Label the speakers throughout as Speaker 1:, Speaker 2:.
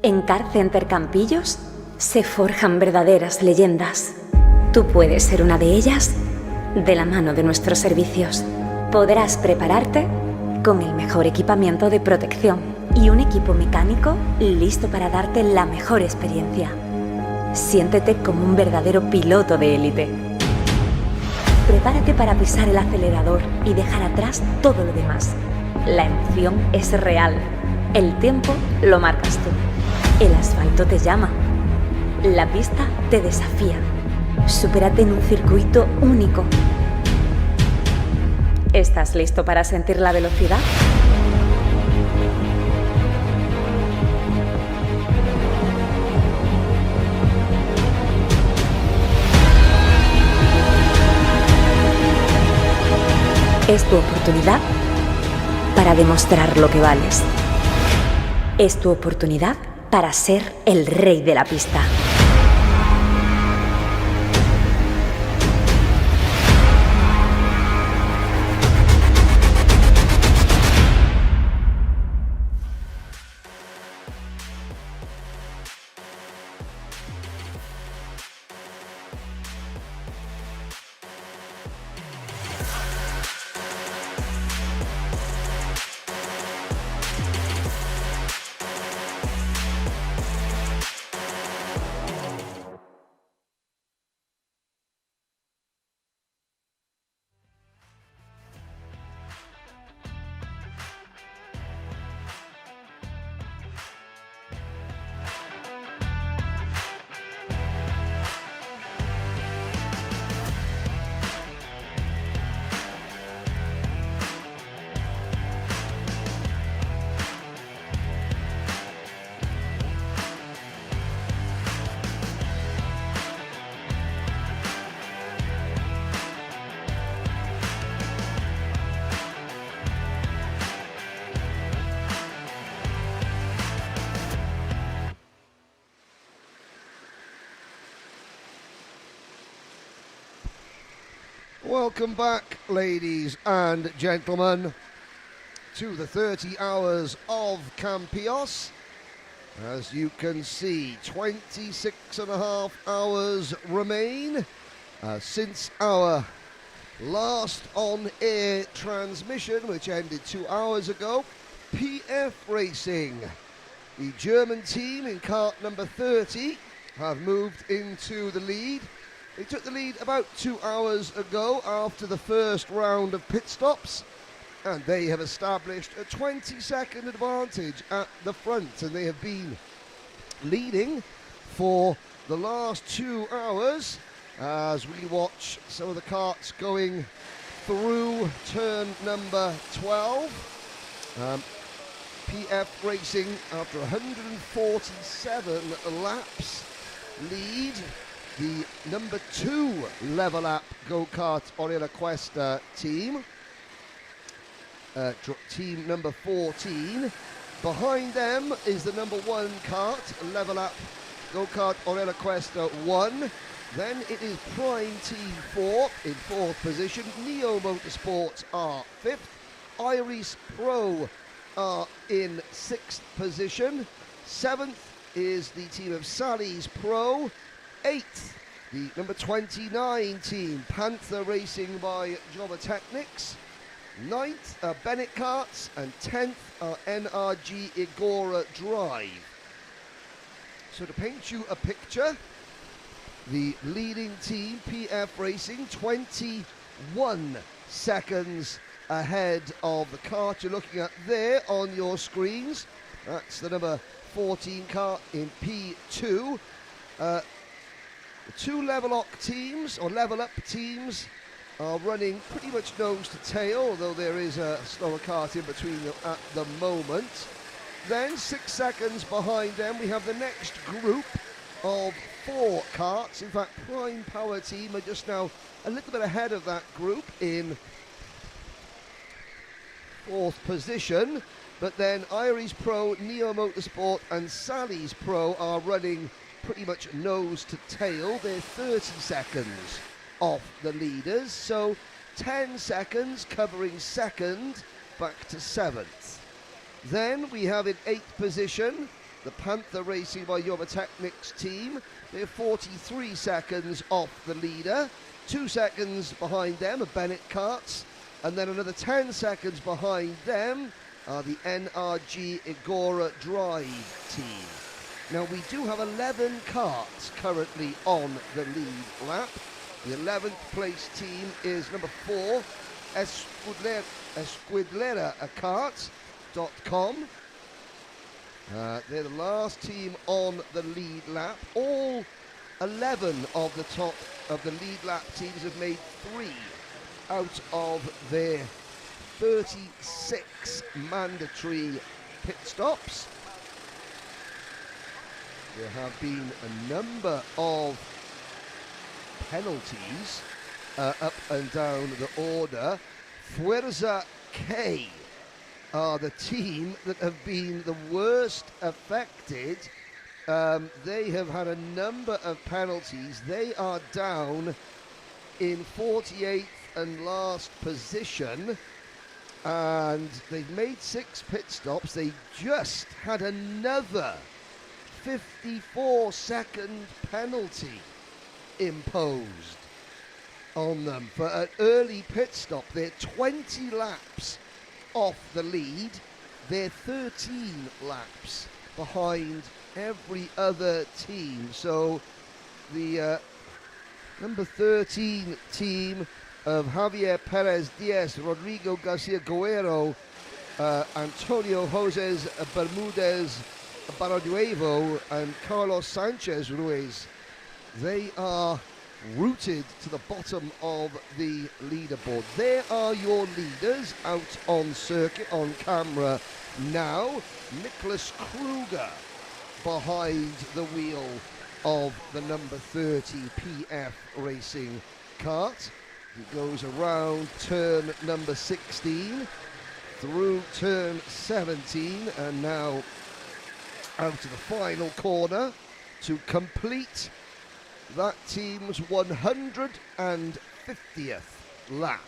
Speaker 1: En KartCenter Campillos se forjan verdaderas leyendas. Tú puedes ser una de ellas de la mano de nuestros servicios. Podrás prepararte con el mejor equipamiento de protección y un equipo mecánico listo para darte la mejor experiencia. Siéntete como un verdadero piloto de élite. Prepárate para pisar el acelerador y dejar atrás todo lo demás. La emoción es real. El tiempo lo marcas tú. El asfalto te llama. La pista te desafía. Supérate en un circuito único. ¿Estás listo para sentir la velocidad? Es tu oportunidad para demostrar lo que vales. Es tu oportunidad para ser el rey de la pista.
Speaker 2: Welcome back, ladies and gentlemen, to the 30 hours of Campillos. As you can see, 26.5 hours remain since our last on-air transmission, which ended 2 hours ago. PF Racing, the German team in kart number 30, have moved into the lead. They took the lead about 2 hours ago after the first round of pit stops, and they have established a 20-second advantage at the front, and they have been leading for the last 2 hours as we watch some of the karts going through turn number 12. PF Racing, after 147 laps, lead the number 2 level up go-kart Organiza team, team number 14. Behind them is the number 1 kart level up go-kart Organiza 1. Then it is Prime Team 4 in 4th position. Neo Motorsports are 5th. Iris Pro are in 6th position. 7th is the team of Sally's Pro. 8th, the number 29 team, Panther Racing by Jobber Technics. 9th are Bennett Karts, and 10th are NRG Igora Drive. So to paint you a picture, the leading team, PF Racing, 21 seconds ahead of the kart you're looking at there on your screens. That's the number 14 kart in P2. The 2 level up teams, or level up teams, are running pretty much nose to tail, although there is a slower kart in between them at the moment. Then 6 seconds behind them, we have the next group of 4 karts. In fact, Prime Power Team are just now a little bit ahead of that group in 4th position. But then Iris Pro, Neo Motorsport and Sally's Pro are running pretty much nose to tail. They're 30 seconds off the leaders, so 10 seconds covering 2nd back to 7th. Then we have in 8th position the Panther Racing by Technics team. They're 43 seconds off the leader. 2 seconds behind them are Bennett Karts, and then another 10 seconds behind them are the NRG Igora Drive team. Now we do have 11 karts currently on the lead lap. The 11th place team is number 4, esquidleracarts.com. They're the last team on the lead lap. All 11 of the top of the lead lap teams have made 3 out of their 36 mandatory pit stops. There have been a number of penalties up and down the order. Fuerza K are the team that have been the worst affected. They have had a number of penalties. They are down in 48th and last position, and they've made 6 pit stops. They just had another 54-second penalty imposed on them for an early pit stop. They're 20 laps off the lead. They're 13 laps behind every other team. So the number 13 team of Javier Perez Diaz, Rodrigo Garcia Guerrero, Antonio Jose Bermudez Baraduevo, and Carlos Sanchez Ruiz, they are rooted to the bottom of the leaderboard. There are your leaders out on circuit, on camera now. Nicholas Kruger behind the wheel of the number 30 PF Racing kart. He goes around turn number 16 through turn 17 and now out to the final corner to complete that team's 150th lap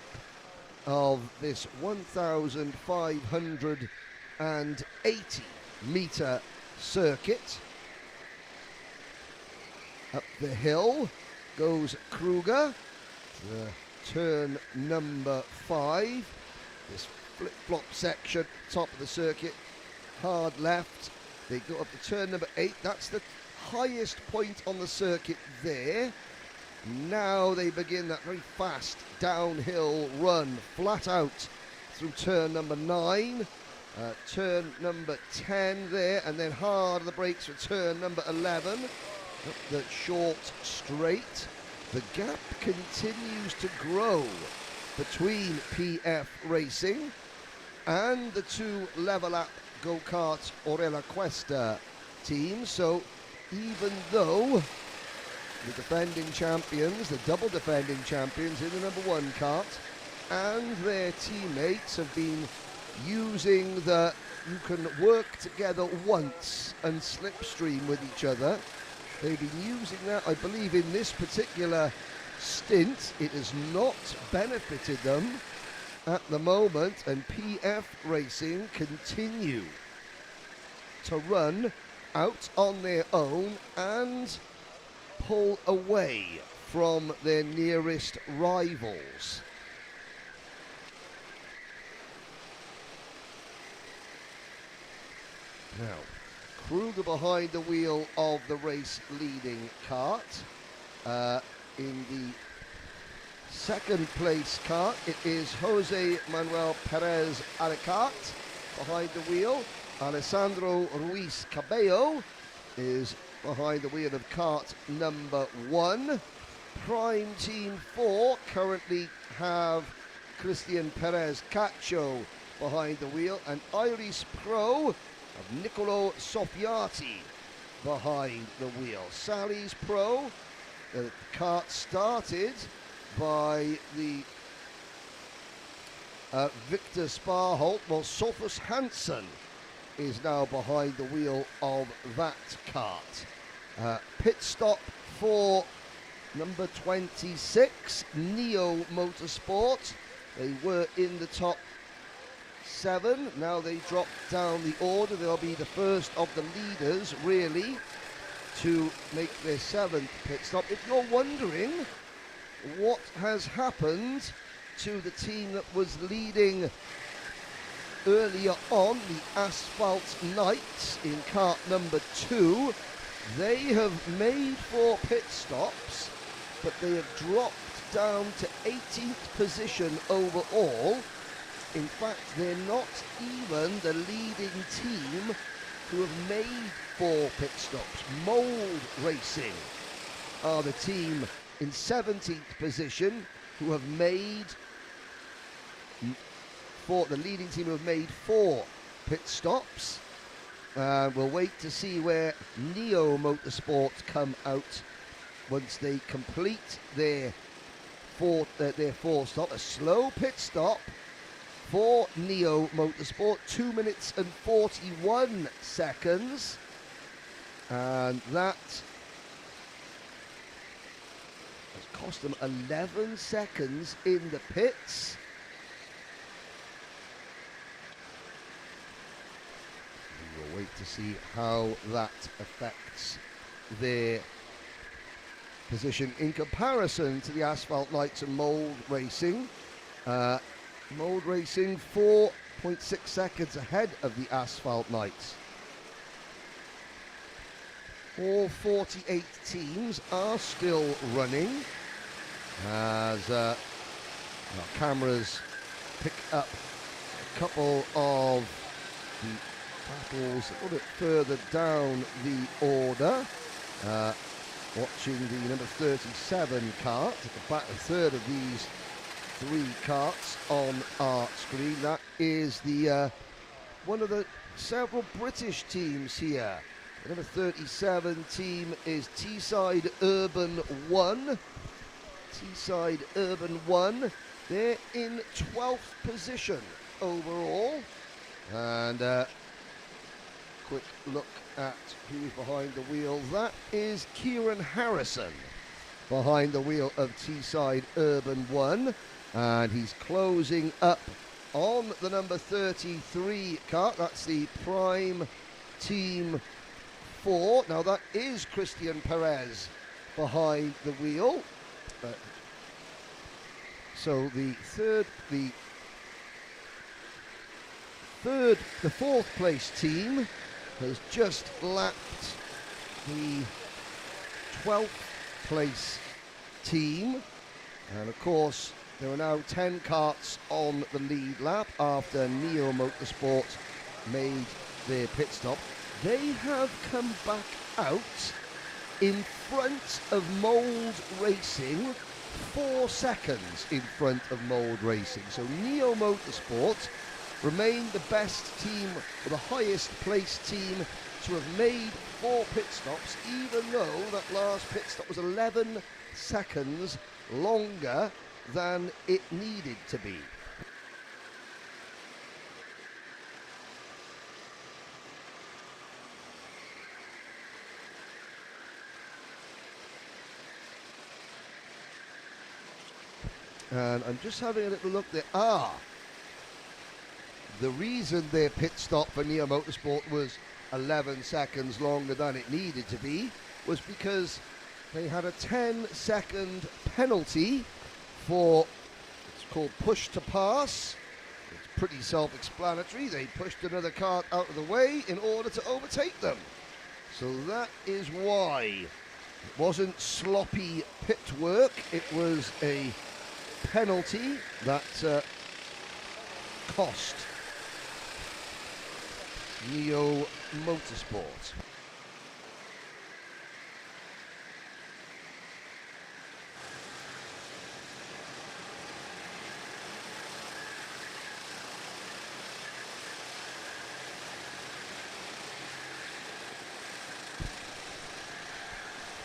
Speaker 2: of this 1,580 metre circuit. Up the hill goes Kruger, turn number 5. This flip-flop section, top of the circuit, hard left. They go up to turn number 8. That's the highest point on the circuit there. Now they begin that very fast downhill run, flat out through turn number 9. Turn number 10 there, and then hard the brakes for turn number 11. Up the short straight. The gap continues to grow between PF Racing and the 2 level up go-kart Orella Cuesta teams. So even though the defending champions, the double defending champions in the number 1 kart, and their teammates have been using the you can work together once and slipstream with each other. They've been using that, I believe, in this particular stint. It has not benefited them at the moment, and PF Racing continue to run out on their own and pull away from their nearest rivals. Now, Kruger behind the wheel of the race-leading kart. In the second place kart, it is Jose Manuel Perez Alicart behind the wheel. Alessandro Ruiz Cabello is behind the wheel of kart number 1. Prime Team 4 currently have Christian Perez Cacho behind the wheel, and Iris Pro of Nicolo Sofiati behind the wheel. Sally's Pro, the kart started by the Victor Sparholt. Well, Sophus Hansen is now behind the wheel of that kart. Pit stop for number 26, Neo Motorsport. They were in the top 7. Now they drop down the order. They'll be the first of the leaders, really, to make their 7th pit stop. If you're wondering what has happened to the team that was leading earlier on, the Asphalt Knights in kart number 2, they have made 4 pit stops, but they have dropped down to 18th position overall. In fact, they're not even the leading team who have made 4 pit stops. Mold Racing are the team in 17th position who have made the leading team who have made 4 pit stops. We'll wait to see where Neo Motorsport come out once they complete their 4 stop. A slow pit stop for Neo Motorsport, 2 minutes and 41 seconds, and that has cost them 11 seconds in the pits. We'll wait to see how that affects their position in comparison to the Asphalt Knights and Mold Racing. Mold Racing 4.6 seconds ahead of the Asphalt Knights. All 48 teams are still running as our cameras pick up a couple of the battles a little bit further down the order. Watching the number 37 kart at the back, a third of these 3 karts on our screen. That is the one of the several British teams here. The number 37 team is Teesside Urban 1. Teesside Urban 1. They're in 12th position overall. And quick look at who's behind the wheel. That is Kieran Harrison behind the wheel of Teesside Urban 1. And he's closing up on the number 33 kart. That's the Prime Team 4. Now that is Christian Perez behind the wheel. So the fourth place team has just lapped the 12th place team. And of course, there are now 10 karts on the lead lap after Neo Motorsport made their pit stop. They have come back out in front of Mold Racing, 4 seconds in front of Mold Racing. So Neo Motorsport remain the best team, or the highest placed team to have made 4 pit stops, even though that last pit stop was 11 seconds longer than it needed to be. And I'm just having a little look there. The reason their pit stop for Neo Motorsport was 11 seconds longer than it needed to be was because they had a 10-second penalty for, it's called push to pass. It's pretty self-explanatory. They pushed another kart out of the way in order to overtake them. So that is why. It wasn't sloppy pit work. It was a penalty that cost Neo Motorsport.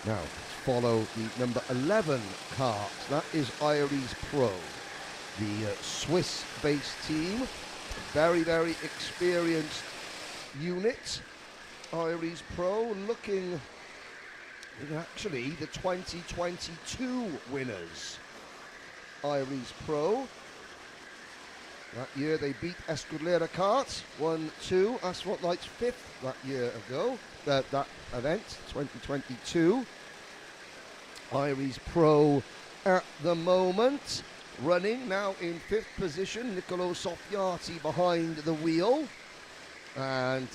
Speaker 2: Now, let's follow the number 11 kart. That is Iris Pro, the Swiss-based team. A very, very experienced unit. Iris Pro looking actually the 2022 winners. Iris Pro That year they beat Escudera Kart 1-2. Asphalt Lights 5th that year ago. That event, 2022. Iris Pro at the moment. Running now in 5th position. Nicolo Soffiati behind the wheel. And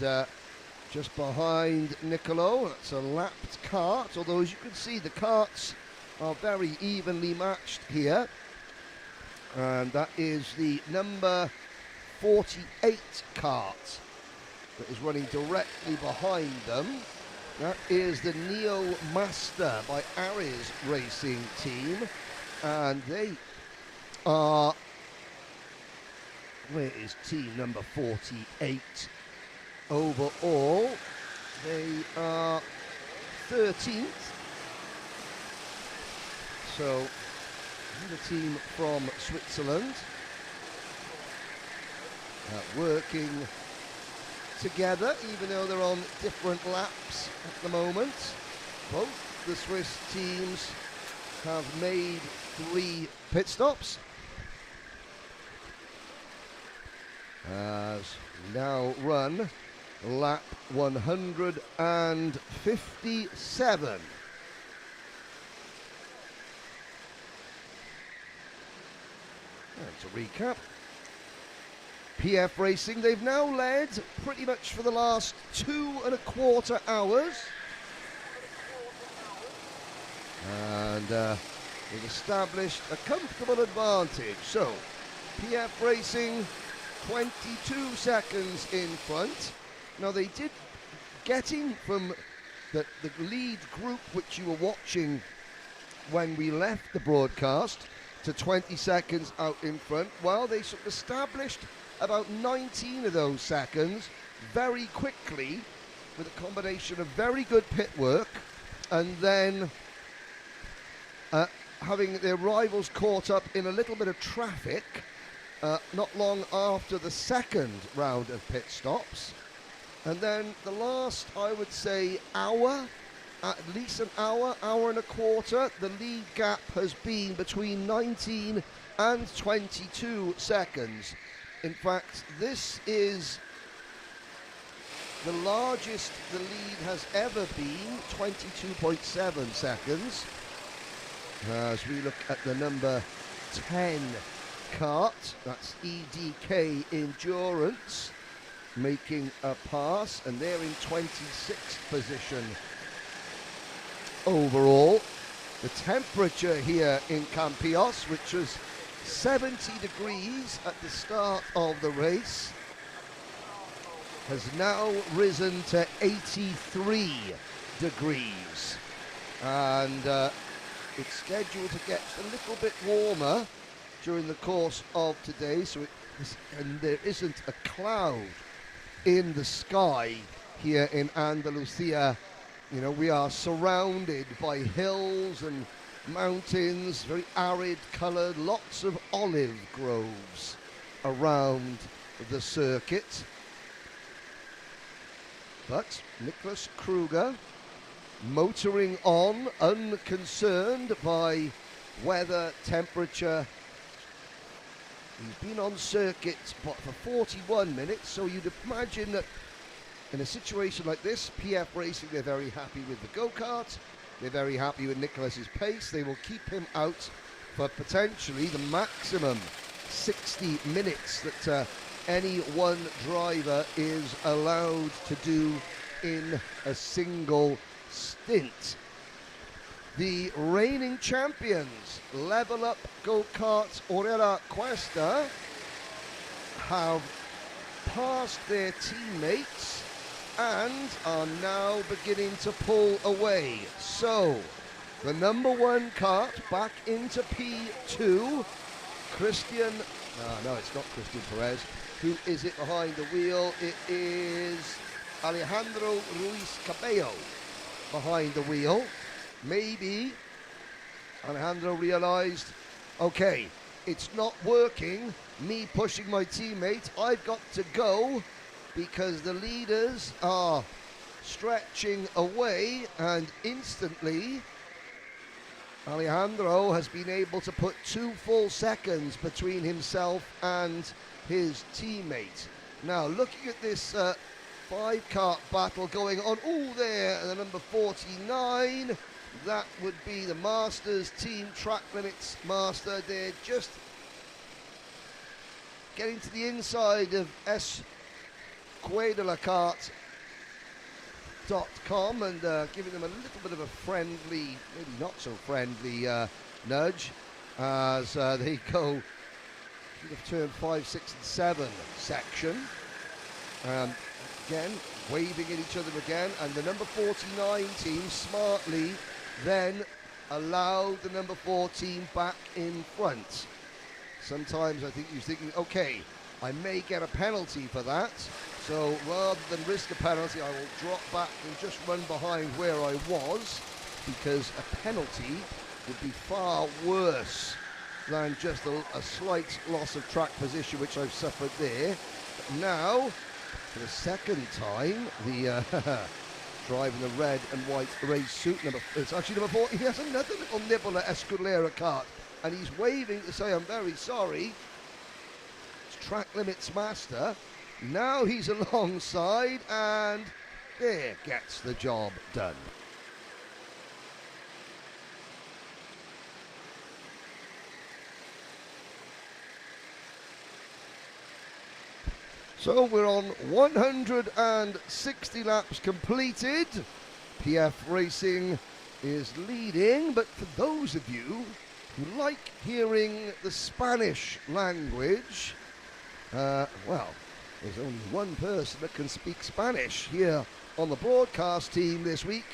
Speaker 2: just behind Nicolo, that's a lapped kart. Although as you can see, the karts are very evenly matched here. And that is the number 48 kart that is running directly behind them. That is the Neo Master by Ares Racing Team. And they are, where is team number 48? Overall, they are 13th. So, the team from Switzerland working together, even though they're on different laps at the moment. Both the Swiss teams have made 3 pit stops. As now run lap 157. And to recap, PF Racing, they've now led pretty much for the last 2.25 hours. And they've established a comfortable advantage. So, PF Racing 22 seconds in front. Now they did, getting from the lead group which you were watching when we left the broadcast to 20 seconds out in front, well, they sort of established about 19 of those seconds very quickly with a combination of very good pit work and then having their rivals caught up in a little bit of traffic not long after the second round of pit stops. And then the last, I would say, hour, at least an hour, hour and a quarter, the lead gap has been between 19 and 22 seconds. In fact, this is the largest the lead has ever been, 22.7 seconds. As we look at the number 10 kart, that's EDK Endurance, making a pass, and they're in 26th position overall. The temperature here in Campillos, which was 70 degrees at the start of the race, has now risen to 83 degrees. And it's scheduled to get a little bit warmer during the course of today, and there isn't a cloud in the sky here in Andalusia. You know, we are surrounded by hills and mountains, very arid coloured, lots of olive groves around the circuit. But Nicholas Kruger motoring on, unconcerned by weather, temperature. He's been on circuit for 41 minutes, so you'd imagine that in a situation like this, PF Racing, they're very happy with the go-kart, they're very happy with Nicholas's pace. They will keep him out for potentially the maximum 60 minutes that any one driver is allowed to do in a single stint. The reigning champions, Level Up Go-Kart Orella Cuesta, have passed their teammates and are now beginning to pull away. So, the number 1 kart back into P2. Christian, no, it's not Christian Perez. Who is it behind the wheel? It is Alejandro Ruiz Cabello behind the wheel. Maybe Alejandro realized, okay, it's not working, me pushing my teammate, I've got to go because the leaders are stretching away, and instantly Alejandro has been able to put 2 full seconds between himself and his teammate. Now, looking at this 5-kart battle going on, there, the number 49, that would be the Masters team, Track Limits Master. They're just getting to the inside of escuedelacart.com and giving them a little bit of a friendly, maybe not so friendly nudge as they go through the turn 5, 6 and 7 section. Again, waving at each other again, and the number 49 team smartly then allowed the number 4 team back in front. Sometimes I think he's thinking, okay, I may get a penalty for that, so rather than risk a penalty, I will drop back and just run behind where I was, because a penalty would be far worse than just a slight loss of track position, which I've suffered there. But now, for the second time, the driver in the red and white race suit, it's actually number 4, he has another little nibble at Escudero Kart, and he's waving to say, I'm very sorry. It's Track Limits Master. Now he's alongside, and there, gets the job done. So we're on 160 laps completed. PF Racing is leading, but for those of you who like hearing the Spanish language, well, there's only one person that can speak Spanish here on the broadcast team this week,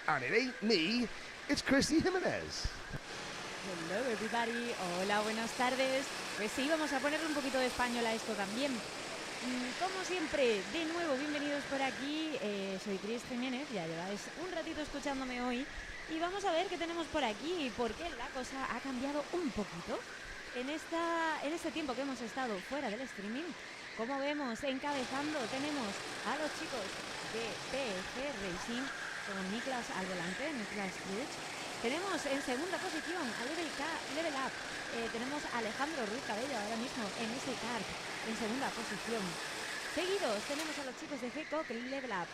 Speaker 2: and it ain't me, it's Christy Jimenez.
Speaker 3: Hello everybody, hola, buenas tardes. Pues sí, vamos a ponerle un poquito de español a esto también. Como siempre, de nuevo, bienvenidos por aquí, soy Cris Jiménez, ya lleváis un ratito escuchándome hoy y vamos a ver qué tenemos por aquí, porque la cosa ha cambiado un poquito en este tiempo que hemos estado fuera del streaming. Como vemos, encabezando tenemos a los chicos de PF Racing con Niklas al volante, Niklas Rich. Tenemos en segunda posición a Level Up, tenemos a Alejandro Ruiz Cabello ahora mismo en ese kart en segunda posición. Seguidos tenemos a los chicos de G-Cock Level Up.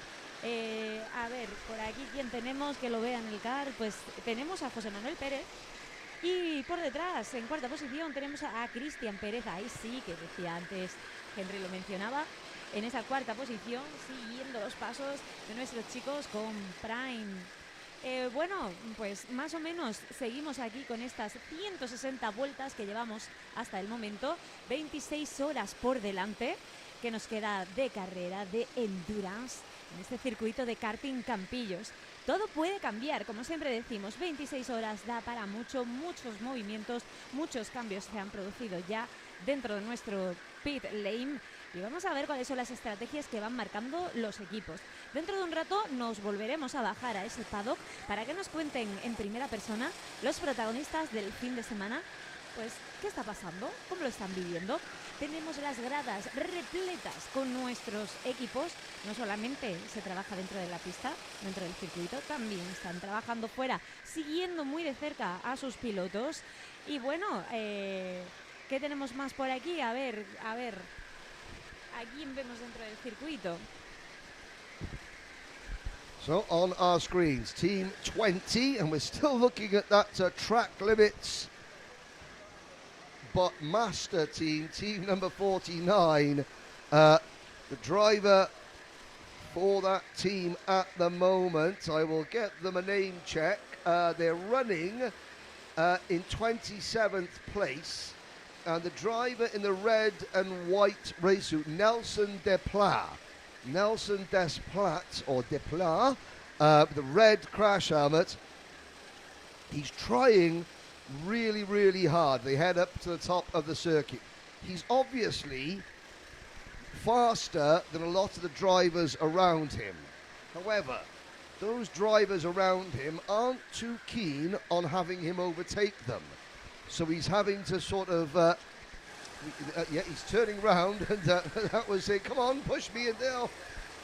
Speaker 3: A ver, por aquí quién tenemos que lo vea en el kart, pues tenemos a José Manuel Pérez. Y por detrás, en cuarta posición, tenemos a Cristian Pérez, ahí sí que decía antes, Henry lo mencionaba, en esa cuarta posición, siguiendo los pasos de nuestros chicos con Prime. Bueno, pues más o menos seguimos aquí con estas 160 vueltas que llevamos hasta el momento, 26 horas por delante que nos queda de carrera, de endurance, en este circuito de karting Campillos. Todo puede cambiar, como siempre decimos, 26 horas da para muchos movimientos, muchos cambios se han producido ya dentro de nuestro pit lane. Y vamos a ver cuáles son las estrategias que van marcando los equipos. Dentro de un rato nos volveremos a bajar a ese paddock para que nos cuenten en primera persona los protagonistas del fin de semana. Pues, ¿qué está pasando? ¿Cómo lo están viviendo? Tenemos las gradas repletas con nuestros equipos. No solamente se trabaja dentro de la pista, dentro del circuito, también están trabajando fuera, siguiendo muy de cerca a sus pilotos. Y bueno, ¿qué tenemos más por aquí? A ver, ¿a quién vemos dentro del circuito?
Speaker 2: So on our screens, Team 20, and we're still looking at that track limits, but master team number 49, the driver for that team at the moment. I will get them a name check. They're running in 27th place. And the driver in the red and white race suit, Nelson Desplat, the red crash helmet, he's trying really, really hard. They head up to the top of the circuit. He's obviously faster than a lot of the drivers around him. However, those drivers around him aren't too keen on having him overtake them. So he's having to sort of, he's turning round and that was it. Come on, push me in there.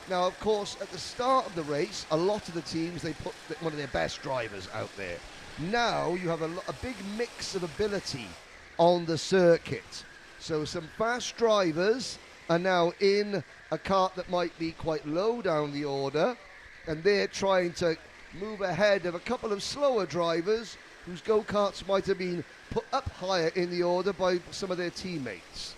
Speaker 2: Now, of course, at the start of the race, a lot of the teams, they put one of their best drivers out there. now you have a big mix of ability on the circuit. So some fast drivers are now in a kart that might be quite low down the order, and they're trying to move ahead of a couple of slower drivers whose go-karts might have been put up higher in the order by some of their teammates.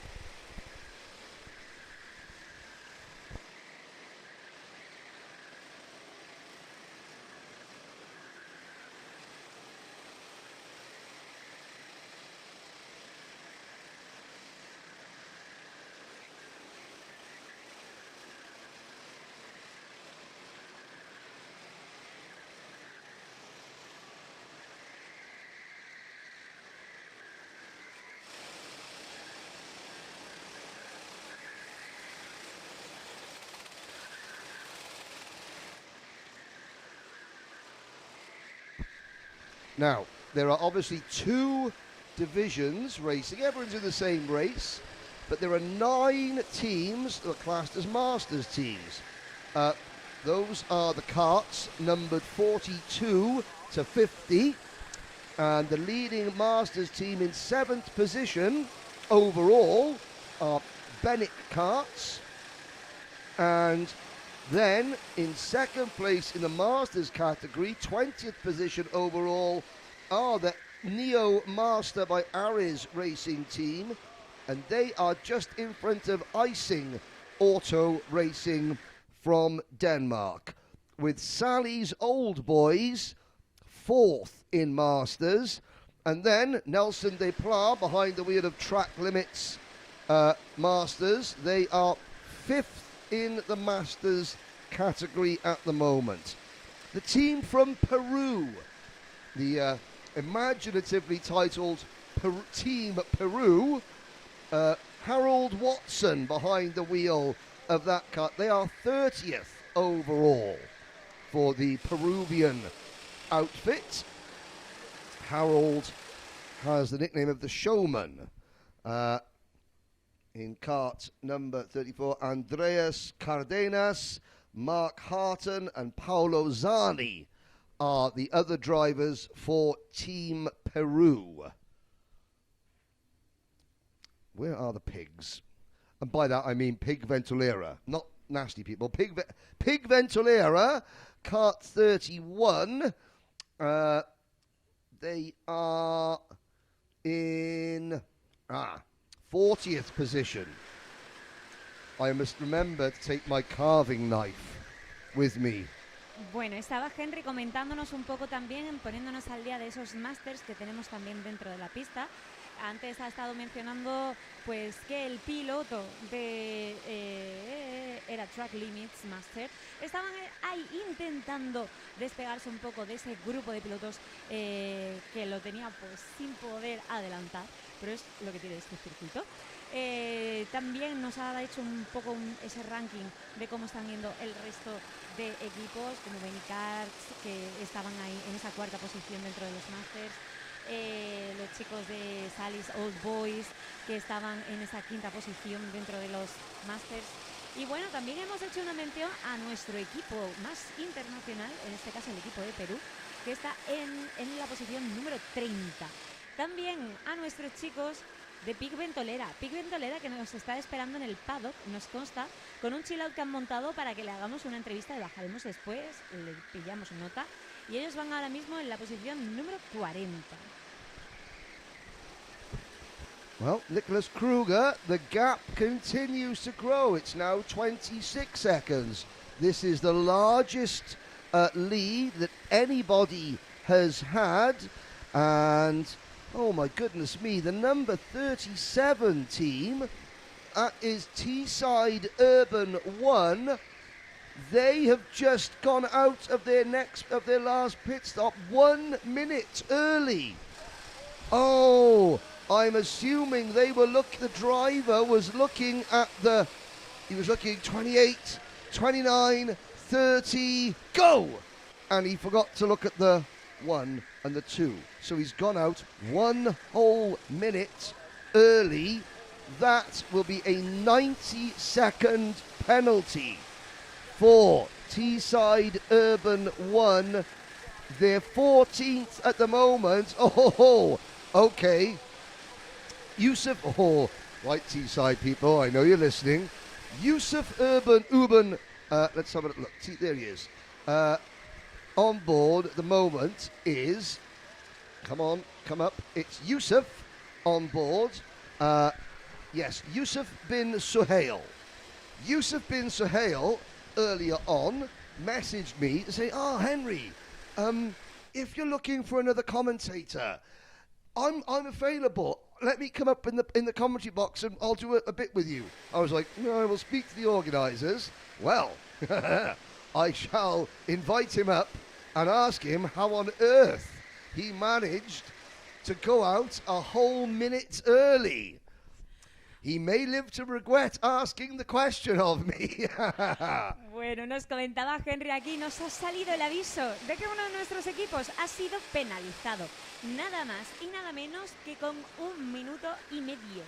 Speaker 2: Now, there are obviously two divisions racing. Everyone's in the same race, but there are 9 teams that are classed as Masters teams. Those are the karts numbered 42 to 50, and the leading Masters team in 7th position overall are Bennett Karts, and then in 2nd place in the Masters category, 20th position overall, are the Neo Master by Ares Racing team, and they are just in front of Icing Auto Racing from Denmark, with Sally's Old Boys 4th in Masters, and then Nelson Desplat behind the wheel of Track Limits Masters. They are 5th in the Masters category at the moment. The team from Peru, the imaginatively titled Team Peru, Harold Watson behind the wheel of that kart. They are 30th overall for the Peruvian outfit. Harold has the nickname of the Showman. In kart number 34, Andreas Cardenas, Mark Harton and Paolo Zani are the other drivers for Team Peru. Where are the pigs? And by that I mean Pig Ventolera, not nasty people. Pig Ventolera, kart 31. They are in 40th position. I must remember to take my carving knife with me.
Speaker 3: Bueno, estaba Henry comentándonos un poco también, poniéndonos al día de esos masters que tenemos también dentro de la pista. Antes ha estado mencionando pues que el piloto de era Track Limits Master, estaban ahí intentando despegarse un poco de ese grupo de pilotos que lo tenía pues sin poder adelantar, pero es lo que tiene este circuito. También nos ha hecho un poco ese ranking de cómo están yendo el resto de equipos, como Karts, que estaban ahí en esa 4ª posición dentro de los Masters. Los chicos de Sally's Old Boys, que estaban en esa 5ª posición dentro de los Masters. Y bueno, también hemos hecho una mención a nuestro equipo más internacional, en este caso el equipo de Perú, que está en la posición número 30. También a nuestros chicos de Pig Ventolera, que nos está esperando en el paddock, nos consta, con un chill out que han montado para que le hagamos una entrevista, le bajaremos después, le pillamos nota, y ellos van ahora mismo en la posición número 40.
Speaker 2: Well, Nicholas Kruger, the gap continues to grow. It's now 26 seconds. This is the largest lead that anybody has had, and oh my goodness me, the number 37 team, that is Teesside Urban 1. They have just gone out of their last pit stop 1 minute early. Oh, I'm assuming the driver was looking at he was looking 28, 29, 30, go! And he forgot to look at the 1 and the 2. So he's gone out 1 whole minute early. That will be a 90-second penalty for Teesside Urban 1. They're 14th at the moment. Oh, okay. Yusuf, right Teesside people, I know you're listening. Yusuf Uben, let's have a look. See, there he is. On board at the moment is, come on, come up. It's Yusuf on board. Yes, Yusuf bin Suhail. Yusuf bin Suhail earlier on messaged me to say, Henry, if you're looking for another commentator, I'm available. Let me come up in the commentary box and I'll do a bit with you. I was like, no, I will speak to the organisers. Well, I shall invite him up and ask him how on earth he managed to go out a whole minute early. He may live to regret asking the question of me.
Speaker 3: Bueno, nos comentaba Henry aquí, nos ha salido el aviso de que uno de nuestros equipos ha sido penalizado. Nada más y nada menos que con 1 minuto y medio.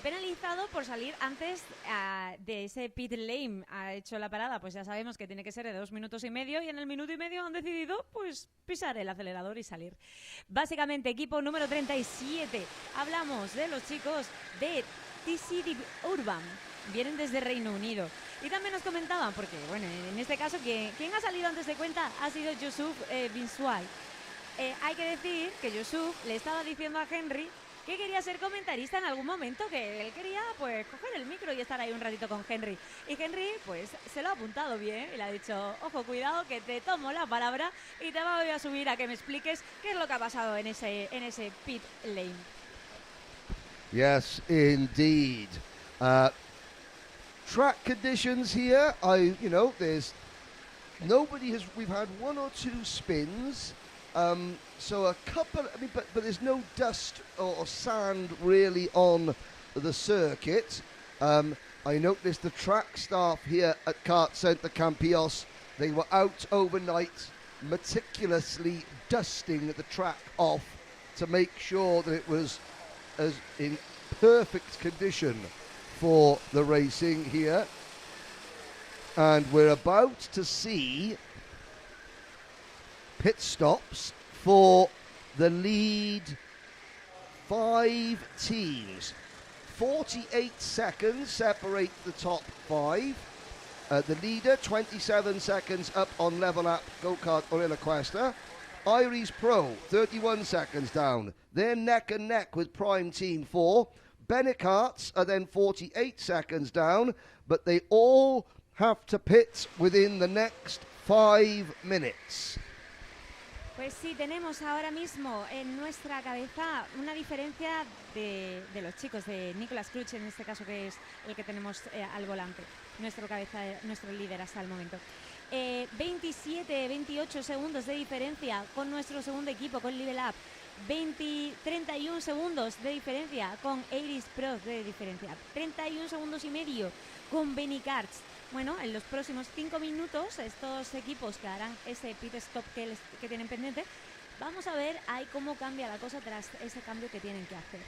Speaker 3: Penalizado por salir antes de ese pit lane. Ha hecho la parada, pues ya sabemos que tiene que ser de 2 minutos y medio, y en el minuto y medio han decidido pues pisar el acelerador y salir. Básicamente, equipo número 37. Hablamos de los chicos de TCD Urban. Vienen desde Reino Unido. Y también nos comentaban, porque bueno, en este caso quien ha salido antes de cuenta ha sido Yusuf bin Suhail. Hay que decir que Yusuf le estaba diciendo a Henry que quería ser comentarista en algún momento, que él quería pues coger el micro y estar ahí un ratito con Henry. Y Henry pues se lo ha apuntado bien y le ha dicho, ojo, cuidado que te tomo la palabra y te voy a subir a que me expliques qué es lo que ha pasado en ese pit lane.
Speaker 2: Yes, indeed. Track conditions here, we've had 1 or 2 spins. So a couple, but there's no dust or sand really on the circuit. I noticed the track staff here at KartCenter Campillos, they were out overnight meticulously dusting the track off to make sure that it was as in perfect condition for the racing here. And we're about to see pit stops for the lead 5 teams. 48 seconds separate the top 5. The leader, 27 seconds up on level up go-kart Orilla Cuesta. Iris Pro, 31 seconds down. They're neck and neck with Prime Team 4. Benecarts are then 48 seconds down, but they all have to pit within the next 5 minutes.
Speaker 3: Pues sí, tenemos ahora mismo en nuestra cabeza una diferencia de los chicos, de Nicolas Cruch, en este caso, que es el que tenemos al volante, nuestro líder hasta el momento. 27-28 segundos de diferencia con nuestro segundo equipo, con Level Up. 31 segundos de diferencia con Iris Pro de diferencia. 31 segundos y medio con Benecarts. Bueno, en los próximos 5 minutos, estos equipos que harán ese pit stop que tienen pendiente, vamos a ver ahí cómo cambia la cosa tras ese cambio que tienen que hacer.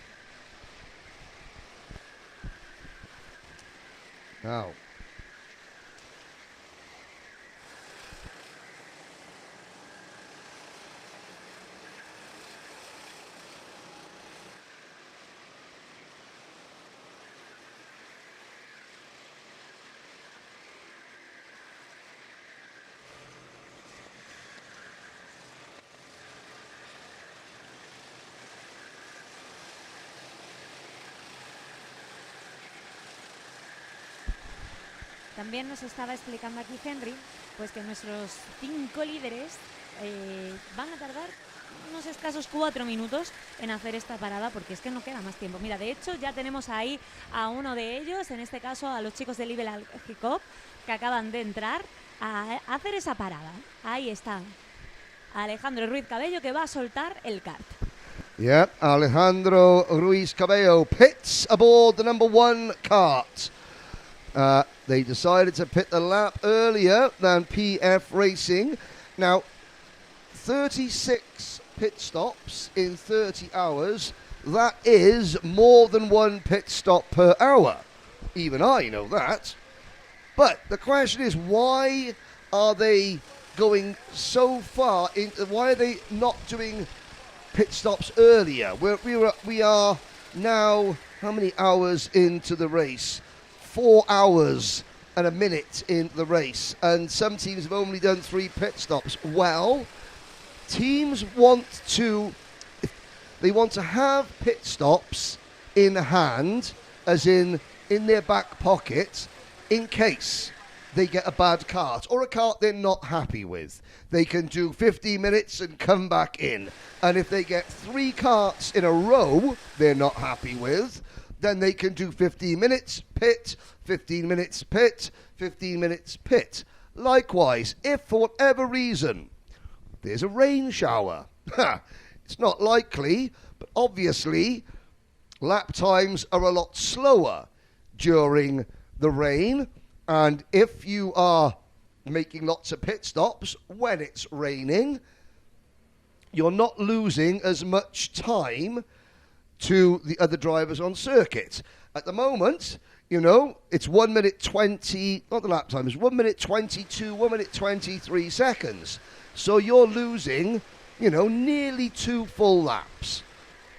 Speaker 2: Now,
Speaker 3: también nos estaba explicando aquí Henry, pues que nuestros 5 líderes van a tardar unos escasos 4 minutos en hacer esta parada, porque es que no queda más tiempo. Mira, de hecho ya tenemos ahí a uno de ellos, en este caso a los chicos de Level Hiccup, que acaban de entrar a hacer esa parada. Ahí está Alejandro Ruiz Cabello, que va a soltar el kart.
Speaker 2: Yeah, Alejandro Ruiz Cabello pits aboard the number 1 kart. They decided to pit the lap earlier than PF Racing. Now, 36 pit stops in 30 hours. That is more than 1 pit stop per hour. Even I know that. But the question is, why are they going so far in? Why are they not doing pit stops earlier? We are now how many hours into the race? 4 hours and a minute in the race, and some teams have only done 3 pit stops. Well, teams want to have pit stops in hand, as in their back pocket, in case they get a bad kart or a kart they're not happy with. They can do 50 minutes and come back in. And if they get 3 karts in a row they're not happy with, then they can do 15 minutes, pit, 15 minutes, pit, 15 minutes, pit. Likewise, if for whatever reason there's a rain shower, it's not likely, but obviously lap times are a lot slower during the rain. And if you are making lots of pit stops when it's raining, you're not losing as much time to the other drivers on circuit. At the moment, it's 1 minute 20, not the lap time, it's 1 minute 22, 1 minute 23 seconds. So you're losing, nearly 2 full laps.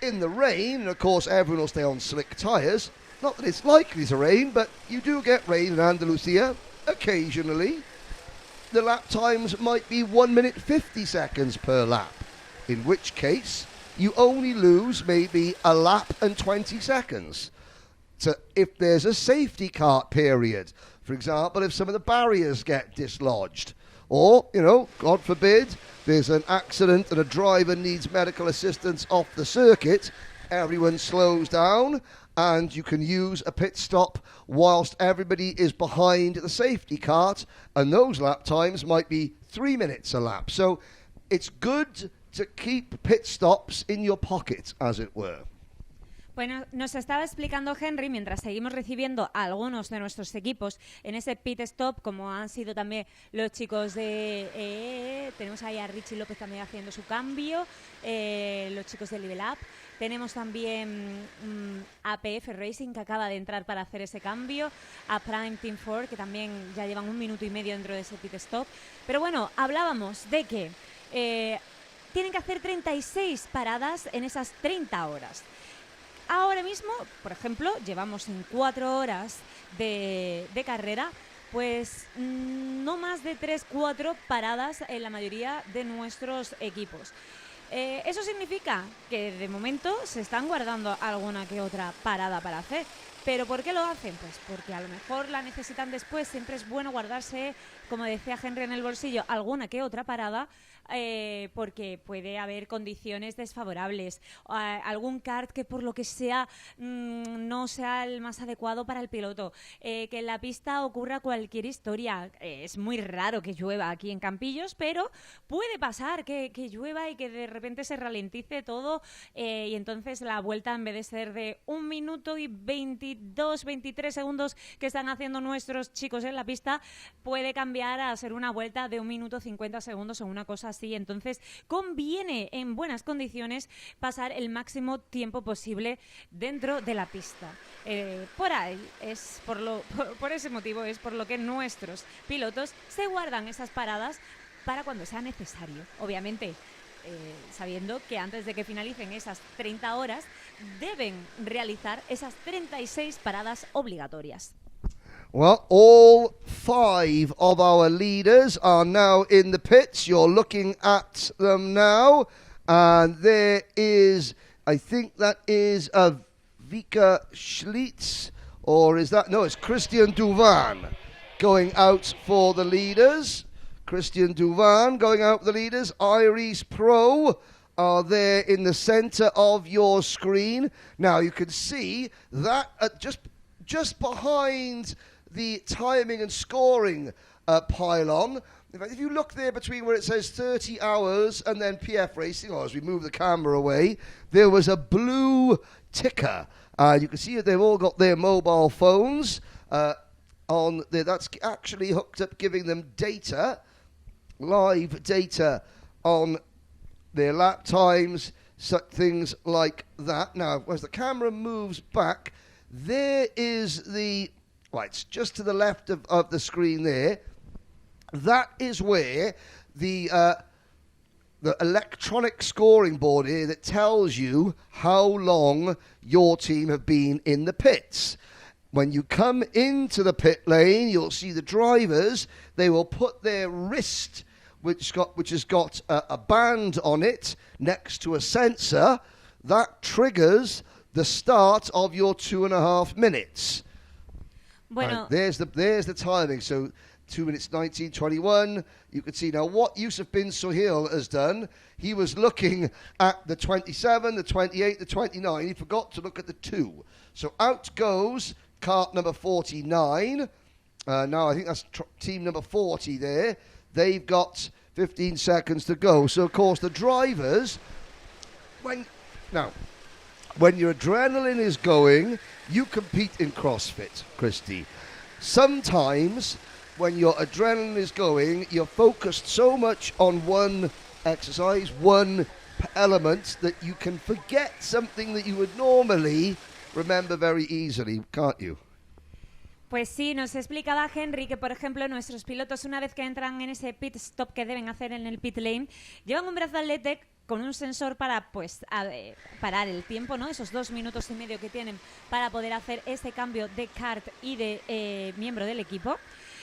Speaker 2: In the rain, and of course everyone will stay on slick tyres. Not that it's likely to rain, but you do get rain in Andalusia occasionally. The lap times might be 1 minute 50 seconds per lap, in which case you only lose maybe a lap and 20 seconds. So if there's a safety kart period, for example, if some of the barriers get dislodged, or, God forbid, there's an accident and a driver needs medical assistance off the circuit, everyone slows down and you can use a pit stop whilst everybody is behind the safety kart, and those lap times might be 3 minutes a lap. So it's good to keep pit stops in your pocket, as it were.
Speaker 3: Bueno, nos estaba explicando Henry, mientras seguimos recibiendo a algunos de nuestros equipos en ese pit stop, como han sido también los chicos de... tenemos ahí a Richie López también haciendo su cambio, los chicos de Level Up. Tenemos también APF Racing, que acaba de entrar para hacer ese cambio, a Prime Team 4, que también ya llevan 1 minuto y medio dentro de ese pit stop. Pero bueno, hablábamos de que tienen que hacer 36 paradas en esas 30 horas. Ahora mismo, por ejemplo, llevamos en 4 horas de carrera, pues no más de 3-4 paradas en la mayoría de nuestros equipos. Eso significa que de momento se están guardando alguna que otra parada para hacer. ¿Pero por qué lo hacen? Pues porque a lo mejor la necesitan después. Siempre es bueno guardarse, como decía Henry, en el bolsillo alguna que otra parada, porque puede haber condiciones desfavorables, algún kart que por lo que sea no sea el más adecuado para el piloto, que en la pista ocurra cualquier historia. Es muy raro que llueva aquí en Campillos, pero puede pasar que llueva y que de repente se ralentice todo, y entonces la vuelta, en vez de ser de 1 minuto y 22, 23 segundos que están haciendo nuestros chicos en la pista, puede cambiar a ser una vuelta de 1 minuto 50 segundos o una cosa así. Entonces conviene en buenas condiciones pasar el máximo tiempo posible dentro de la pista. Por ahí es por ese motivo es por lo que nuestros pilotos se guardan esas paradas para cuando sea necesario. Obviamente sabiendo que antes de que finalicen esas 30 horas deben realizar esas 36 paradas obligatorias.
Speaker 2: Well, all 5 of our leaders are now in the pits. You're looking at them now. And there is, I think that is a Vika Schlitz, or is that, no, it's Christian Duvan going out for the leaders. Christian Duvan going out for the leaders. Iris Pro are there in the center of your screen. Now you can see that just behind the timing and scoring pylon. In fact, if you look there between where it says 30 hours and then PF Racing, or as we move the camera away, there was a blue ticker. You can see that they've all got their mobile phones on there. That's actually hooked up, giving them data, live data on their lap times, such things like that. Now, as the camera moves back, there is the... Right, it's just to the left of the screen there. That is where the electronic scoring board here that tells you how long your team have been in the pits. When you come into the pit lane, you'll see the drivers. They will put their wrist, which has got a band on it next to a sensor. That triggers the start of your 2.5 minutes.
Speaker 3: Bueno,
Speaker 2: there's the timing. So 2 minutes 19:21. You can see now what Yusuf bin Sohail has done. He was looking at the 27, the 28, the 29. He forgot to look at the 2. So out goes kart number 49. Now I think that's team number 40 there. They've got 15 seconds to go. So of course the drivers, when your adrenaline is going, you compete in CrossFit, Christy. Sometimes when your adrenaline is going, you're focused so much on one exercise, one element, that you can forget something that you would normally remember very easily, can't you?
Speaker 3: Pues sí, nos explicaba Henry que, por ejemplo, nuestros pilotos, una vez que entran en ese pit stop que deben hacer en el pit lane, llevan un brazalete con un sensor para parar el tiempo, ¿no? Esos 2 minutos y medio que tienen para poder hacer ese cambio de kart y de miembro del equipo.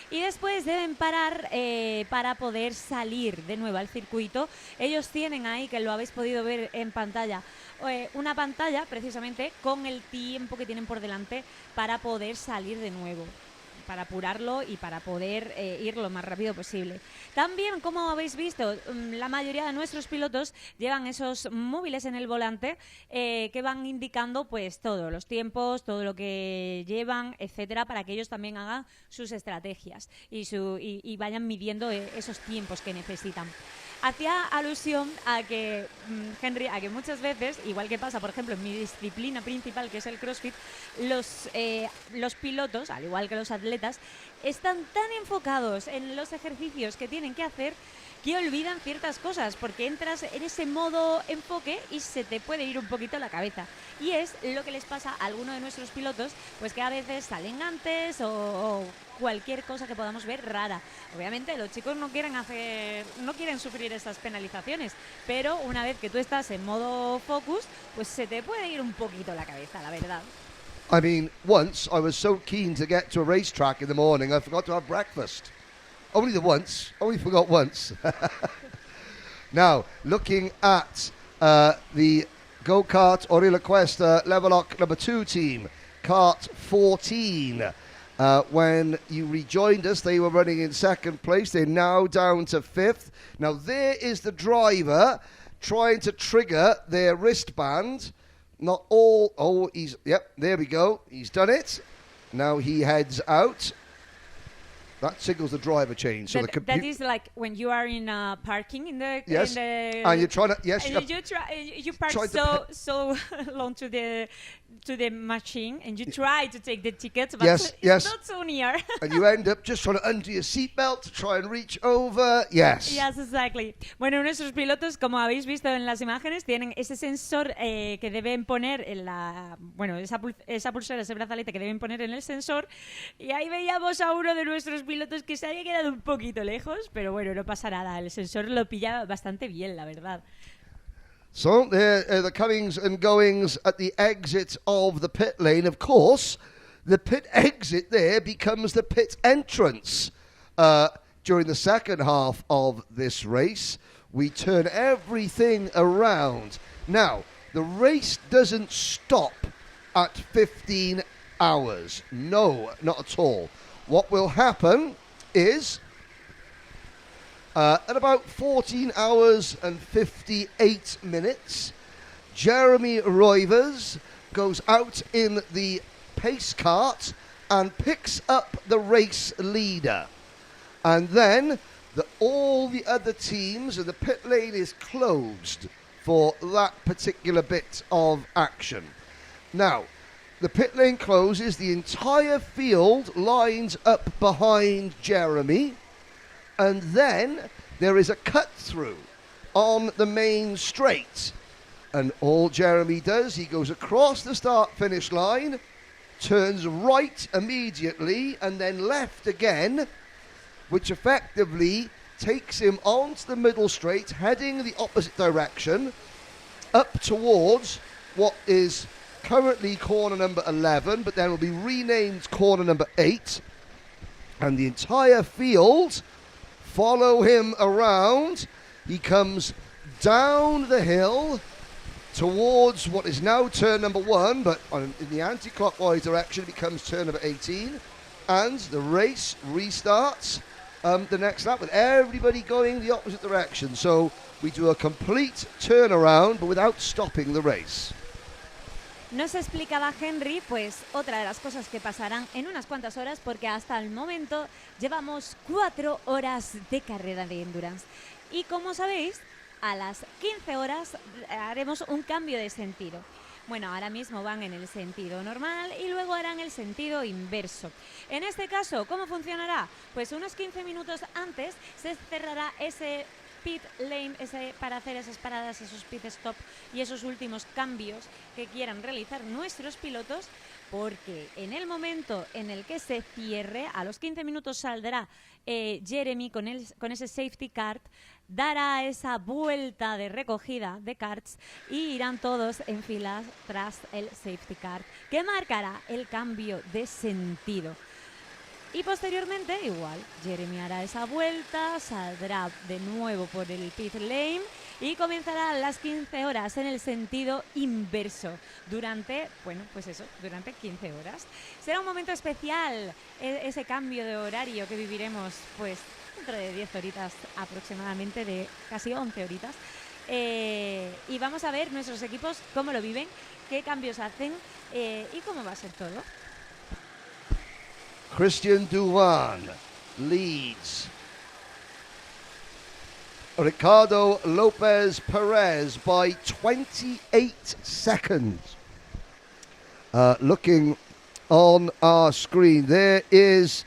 Speaker 3: Y después deben parar para poder salir de nuevo al circuito. Ellos tienen ahí, que lo habéis podido ver en pantalla, una pantalla precisamente con el tiempo que tienen por delante para poder salir de nuevo, para apurarlo y para poder ir lo más rápido posible. También, como habéis visto, la mayoría de nuestros pilotos llevan esos móviles en el volante que van indicando pues todos los tiempos, todo lo que llevan, etcétera, para que ellos también hagan sus estrategias y vayan midiendo esos tiempos que necesitan. Hacía alusión a que, Henry, a que muchas veces, igual que pasa, por ejemplo, en mi disciplina principal, que es el CrossFit, los pilotos, al igual que los atletas, están tan enfocados en los ejercicios que tienen que hacer que olvidan ciertas cosas, porque entras en ese modo enfoque y se te puede ir un poquito la cabeza. Y es lo que les pasa a algunos de nuestros pilotos, pues que a veces salen antes o cualquier cosa que podamos ver rara. Obviamente los chicos no quieren sufrir estas penalizaciones, pero una vez que tú estás en modo focus, pues se te puede ir un poquito la cabeza, la verdad.
Speaker 2: I mean, once I was so keen to get to a racetrack in the morning, I forgot to have breakfast. Only forgot once. Now, looking at the go-kart Orilla Cuesta level lock number 2 team, kart 14. When you rejoined us, they were running in second place. They're now down to 5th. Now, there is the driver trying to trigger their wristband. Not all. Oh, there we go. He's done it. Now he heads out. That signals the driver change. So
Speaker 3: that is like when you are in parking in the
Speaker 2: and you're trying to
Speaker 3: you park so long to the machine and you try to take the ticket, but it's not so near.
Speaker 2: And you end up just trying to undo your seatbelt to try and reach over. Yes,
Speaker 3: exactly. Bueno, nuestros pilotos, como habéis visto en las imágenes, tienen ese sensor que deben poner en esa pulsera, ese brazalete que deben poner en el sensor, y ahí veíamos a uno de nuestros pilotos que se había quedado un poquito lejos, pero bueno, no pasa nada, el sensor lo pilla bastante bien, la verdad.
Speaker 2: So there are the comings and goings at the exit of the pit lane. Of course, the pit exit there becomes the pit entrance. During the second half of this race, we turn everything around. Now, the race doesn't stop at 15 hours. No, not at all. What will happen is at about 14 hours and 58 minutes, Jeremy Roivers goes out in the pace kart and picks up the race leader. And then all the other teams, and the pit lane is closed for that particular bit of action. Now, the pit lane closes, the entire field lines up behind Jeremy, and then there is a cut through on the main straight. And all Jeremy does, he goes across the start-finish line, turns right immediately, and then left again, which effectively takes him onto the middle straight, heading the opposite direction, up towards what is currently corner number 11, but then will be renamed corner number 8. And the entire field follow him around. He comes down the hill towards what is now turn number 1, but in the anti-clockwise direction it becomes turn number 18. And the race restarts the next lap with everybody going the opposite direction. So we do a complete turnaround, but without stopping the race.
Speaker 3: Nos explicaba Henry, pues otra de las cosas que pasarán en unas cuantas horas, porque hasta el momento llevamos 4 horas de carrera de endurance. Y como sabéis, a las 15 horas haremos un cambio de sentido. Bueno, ahora mismo van en el sentido normal y luego harán el sentido inverso. En este caso, ¿cómo funcionará? Pues unos 15 minutos antes se cerrará ese pit lane, para hacer esas paradas, esos pit stop y esos últimos cambios que quieran realizar nuestros pilotos, porque en el momento en el que se cierre, a los 15 minutos saldrá Jeremy con ese safety cart, dará esa vuelta de recogida de karts y irán todos en filas tras el safety cart, que marcará el cambio de sentido. Y posteriormente, igual, Jeremy hará esa vuelta, saldrá de nuevo por el pit lane y comenzará las 15 horas en el sentido inverso durante, durante 15 horas. Será un momento especial ese cambio de horario que viviremos, pues, dentro de 10 horitas aproximadamente, de casi 11 horitas. Y vamos a ver nuestros equipos cómo lo viven, qué cambios hacen y cómo va a ser todo.
Speaker 2: Christian Duran leads Ricardo Lopez Perez by 28 seconds. Looking on our screen, there is,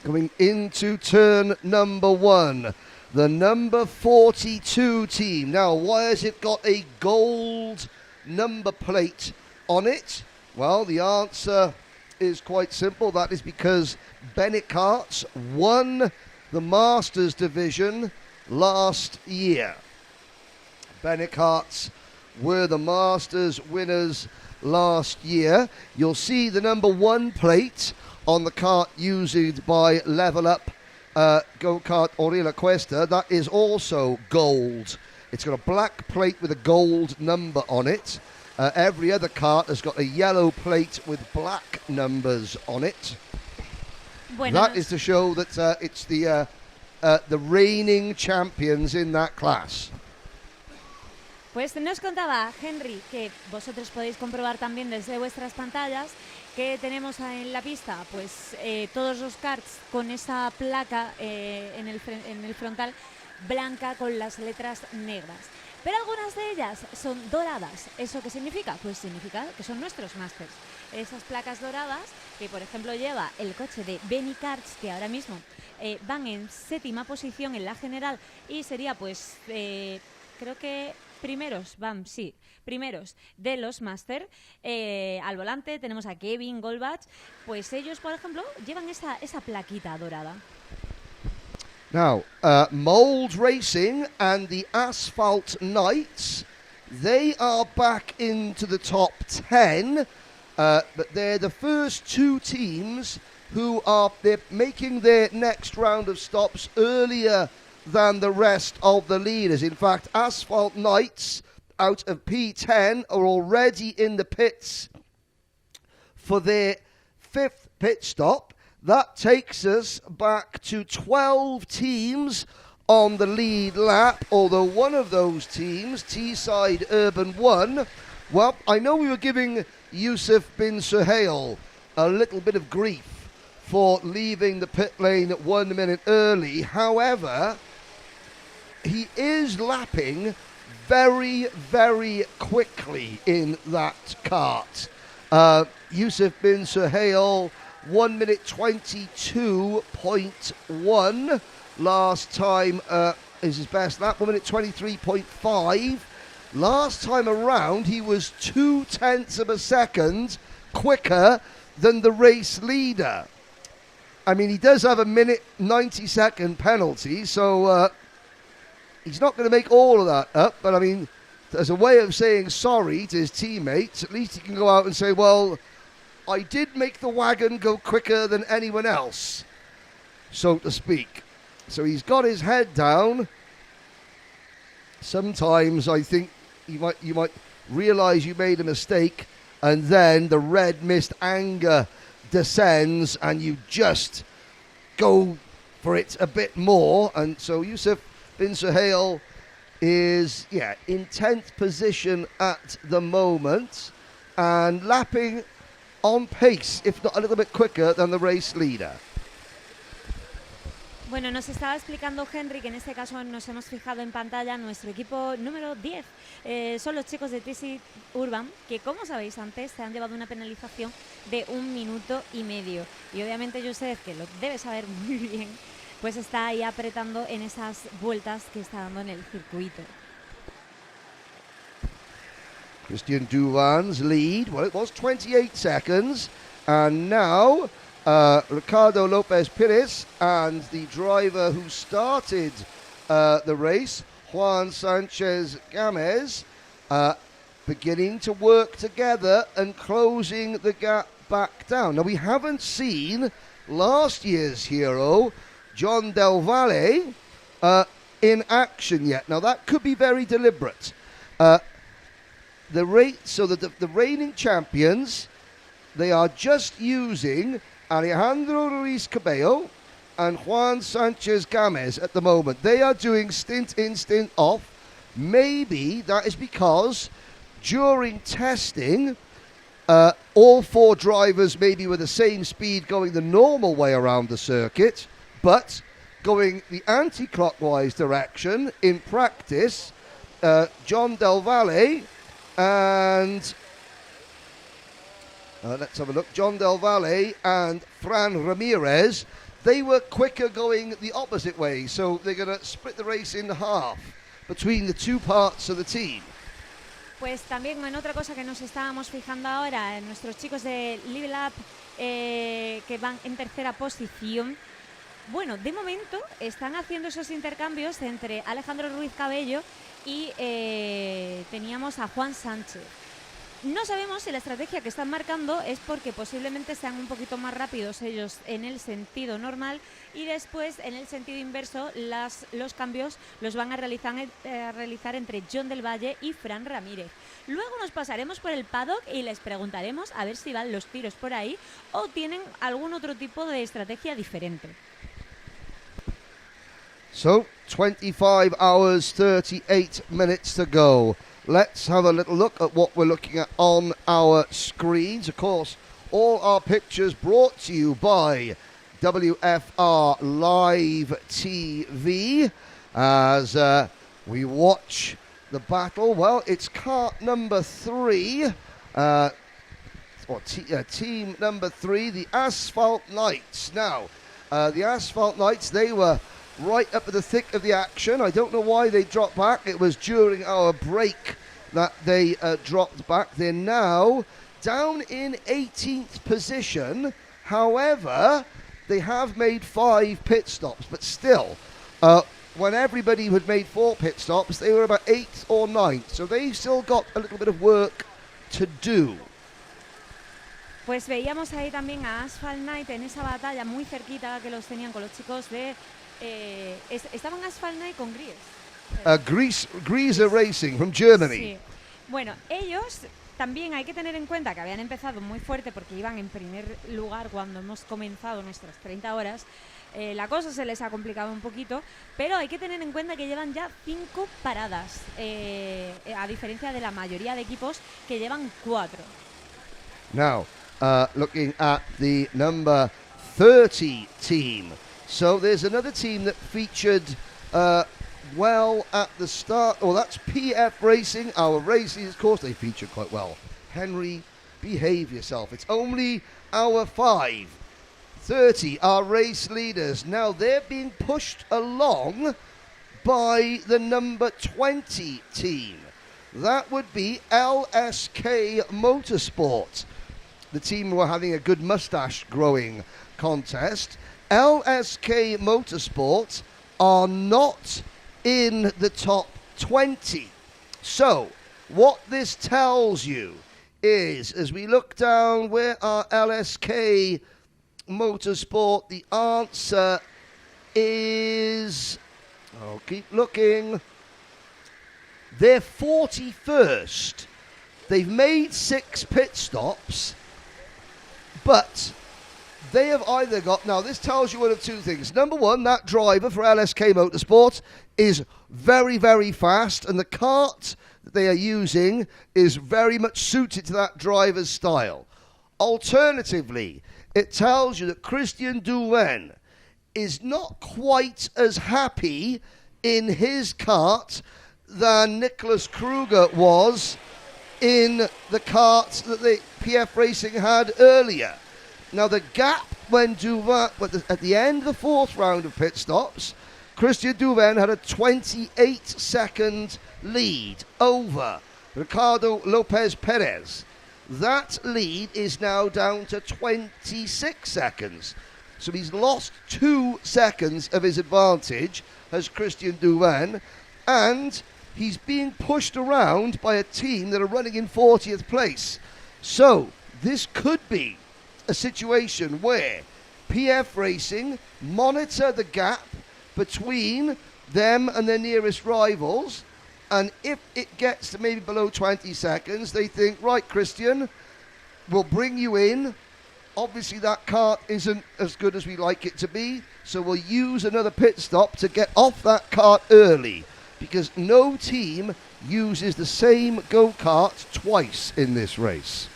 Speaker 2: coming into turn number 1, the number 42 team. Now, why has it got a gold number plate on it? Well, the answer is quite simple. That is because Bennett Karts won the Masters division last year. Bennett Karts were the Masters winners last year. You'll see the number 1 plate on the kart used by Level Up Go-Kart Orilla Cuesta. That is also gold. It's got a black plate with a gold number on it. Every other kart has got a yellow plate with black numbers on it. Bueno, that is to show that it's the reigning champions in that class.
Speaker 3: Pues nos contaba Henry, que vosotros podéis comprobar también desde vuestras pantallas, que tenemos en la pista pues todos los karts con esa placa en el frontal blanca con las letras negras. Pero algunas de ellas son doradas. ¿Eso qué significa? Pues significa que son nuestros Masters. Esas placas doradas que, por ejemplo, lleva el coche de Benny Karts, que ahora mismo van en 7ª posición en la general y sería, pues, creo que primeros de los Masters. Al volante tenemos a Kevin Goldbach. Pues ellos, por ejemplo, llevan esa plaquita dorada.
Speaker 2: Now, Mold Racing and the Asphalt Knights, they are back into the top 10, but they're the first 2 teams who they're making their next round of stops earlier than the rest of the leaders. In fact, Asphalt Knights out of P10 are already in the pits for their 5th pit stop. That takes us back to 12 teams on the lead lap, although one of those teams, Teesside Urban 1, well, I know we were giving Yusuf bin Suhail a little bit of grief for leaving the pit lane 1 minute early. However, he is lapping very, very quickly in that kart. Yusuf bin Suhail, 1 minute 22.1. Last time is his best lap, 1 minute 23.5. Last time around, he was 0.2 of a second quicker than the race leader. I mean, he does have a minute 90-second penalty, so he's not going to make all of that up. But, I mean, as a way of saying sorry to his teammates, at least he can go out and say, well, I did make the wagon go quicker than anyone else, so to speak. So he's got his head down. Sometimes I think you might realise you made a mistake, and then the red mist anger descends and you just go for it a bit more. And so Youssef bin Suhail is in 10th position at the moment and lapping on pace, if not a little bit quicker than the race leader.
Speaker 3: Bueno, nos estaba explicando Henry que en este caso nos hemos fijado en pantalla nuestro equipo número 10. Son los chicos de TC Urban, que como sabéis antes se han llevado una penalización de 1 minuto y medio. Y obviamente Joseph, que lo debe saber muy bien, pues está ahí apretando en esas vueltas que está dando en el circuito.
Speaker 2: Christian Duran's lead, well, it was 28 seconds, and now Ricardo Lopez Pires and the driver who started the race, Juan Sanchez Gamez, beginning to work together and closing the gap back down. Now, we haven't seen last year's hero, John Del Valle, in action yet. Now, that could be very deliberate. The reigning champions, they are just using Alejandro Ruiz Cabello and Juan Sanchez Gamez at the moment. They are doing stint in, stint off. Maybe that is because during testing, all 4 drivers maybe were the same speed going the normal way around the circuit, but going the anti-clockwise direction in practice, John Del Valle and let's have a look. John Del Valle and Fran Ramirez, they were quicker going the opposite way, so they're going to split the race in half between the 2 parts of the team.
Speaker 3: Pues también en otra cosa que nos estábamos fijando ahora, en nuestros chicos de Level Up que van en tercera posición. Bueno, de momento están haciendo esos intercambios entre Alejandro Ruiz Cabello y teníamos a Juan Sánchez. No sabemos si la estrategia que están marcando es porque posiblemente sean un poquito más rápidos ellos en el sentido normal y después en el sentido inverso los cambios los van a realizar entre John Del Valle y Fran Ramírez. Luego nos pasaremos por el paddock y les preguntaremos a ver si van los tiros por ahí o tienen algún otro tipo de estrategia diferente.
Speaker 2: So, 25 hours, 38 minutes to go. Let's have a little look at what we're looking at on our screens. Of course, all our pictures brought to you by WFR Live TV as we watch the battle. Well, it's kart number 3, team number 3, the Asphalt Knights. Now, the Asphalt Knights, they were right up at the thick of the action. I don't know why they dropped back. It was during our break that they dropped back. They're now down in 18th position. However, they have made 5 pit stops, but still, when everybody had made 4 pit stops, they were about 8th or 9th. So they've still got a little bit of work to do.
Speaker 3: Pues veíamos ahí también a Asphalt Knight en esa batalla muy cerquita que los tenían con los chicos de... estaban Asphalt Knight con Gries.
Speaker 2: Greaser Racing from Germany.
Speaker 3: Sí. Bueno, ellos también hay que tener en cuenta que habían empezado muy fuerte porque iban en primer lugar cuando hemos comenzado nuestras 30 horas. La cosa se les ha complicado un poquito, pero hay que tener en cuenta que llevan ya 5 paradas, a diferencia de la mayoría de equipos que llevan 4.
Speaker 2: Now, looking at the number 30 team. So there's another team that featured well at the start. Oh, that's PF Racing. Our racing, of course, they featured quite well. Henry, behave yourself. It's only our 5. 30, our race leaders. Now they're being pushed along by the number 20 team. That would be LSK Motorsport. The team were having a good mustache growing contest, LSK Motorsport are not in the top 20. So, what this tells you is, as we look down, where are LSK Motorsport? The answer is, I'll keep looking, they're 41st. They've made 6 pit stops, but they have either got, now this tells you one of two things. Number one, that driver for LSK Motorsport is very, very fast, and the kart that they are using is very much suited to that driver's style. Alternatively, it tells you that Christian Duven is not quite as happy in his kart than Nicholas Kruger was in the kart that the PF Racing had earlier. Now the gap when Duven, at the end of the 4th round of pit stops, Christian Duven had a 28-second lead over Ricardo Lopez Perez. That lead is now down to 26 seconds. So he's lost 2 seconds of his advantage as Christian Duven, and he's being pushed around by a team that are running in 40th place. So this could be a situation where PF Racing monitor the gap between them and their nearest rivals, and if it gets to maybe below 20 seconds, they think, right, Christian, we'll bring you in. Obviously that kart isn't as good as we like it to be, so we'll use another pit stop to get off that kart early, because no team uses the same go-kart twice in this race.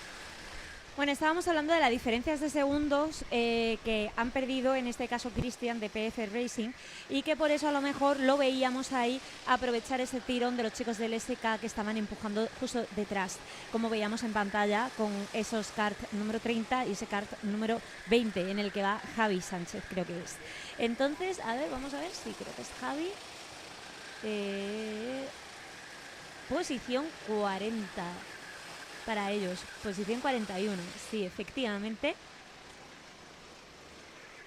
Speaker 3: Bueno, estábamos hablando de las diferencias de segundos que han perdido, en este caso Christian de PF Racing, y que por eso a lo mejor lo veíamos ahí aprovechar ese tirón de los chicos del SK que estaban empujando justo detrás, como veíamos en pantalla con esos kart número 30 y ese kart número 20 en el que va Javi Sánchez, creo que es. Entonces, a ver, vamos a ver, sí, creo que es Javi. Posición 40 para ellos, posición 41, sí, efectivamente.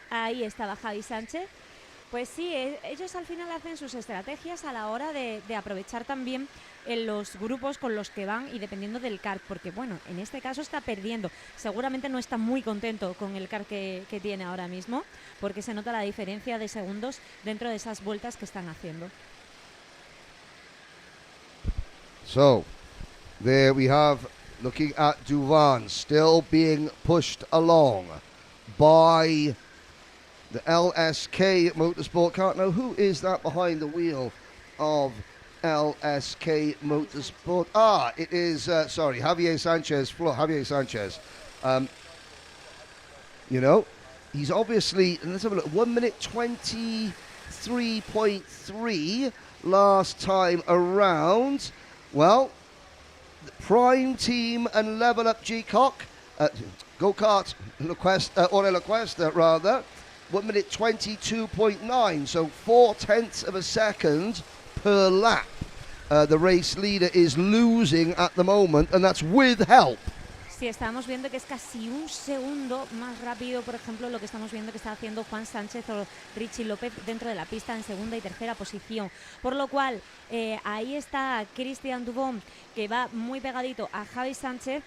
Speaker 3: Ahí estaba Javi Sánchez. Pues sí, ellos al final hacen sus estrategias a la hora de aprovechar también en los grupos con los que van y dependiendo del kart, porque bueno, en este caso está perdiendo. Seguramente no está muy contento con el kart que tiene ahora mismo, porque se nota la diferencia de segundos dentro de esas vueltas que están haciendo.
Speaker 2: So, there we have, looking at Duvan, still being pushed along by the LSK Motorsport kart. Now, who is that behind the wheel of LSK Motorsport? It is, Javier Sanchez. Javier Sanchez. You know, he's obviously, let's have a look, 1 minute 23.3 last time around. Well, the Prime Team and Level Up G-Cock, Go-Kart Ore La Cuesta, rather, 1 minute 22.9, so 0.4 of a second per lap. The race leader is losing at the moment, and that's with help.
Speaker 3: Sí, estamos viendo que es casi un segundo más rápido, por ejemplo, lo que estamos viendo que está haciendo Juan Sánchez o Richie López dentro de la pista en segunda y tercera posición. Por lo cual, ahí está Christian Dubon, que va muy pegadito a Javi Sánchez,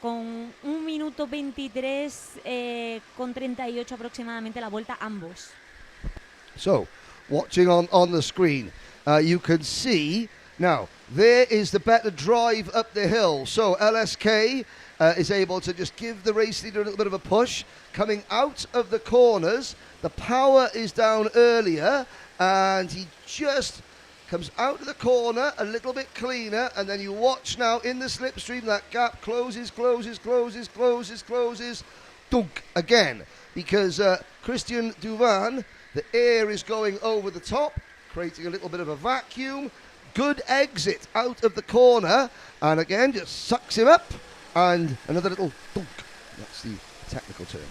Speaker 3: con 1 minuto 23, con 38 aproximadamente la vuelta ambos.
Speaker 2: So, watching on the screen, you can see, now, there is the better drive up the hill. So LSK is able to just give the race leader a little bit of a push. Coming out of the corners, the power is down earlier, and he just comes out of the corner a little bit cleaner, and then you watch now in the slipstream, that gap closes, dunk, again, because Christian Duvan, the air is going over the top, creating a little bit of a vacuum. Good exit out of the corner, and again just sucks him up, and another little dunk. That's the technical term.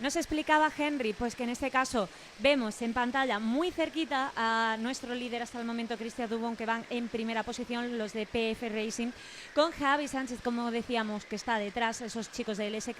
Speaker 3: Nos explicaba Henry, pues que en este caso vemos en pantalla muy cerquita a nuestro líder hasta el momento, Cristian Dubón, que van en primera posición, los de PF Racing, con Javi Sánchez, como decíamos, que está detrás, esos chicos de LSK,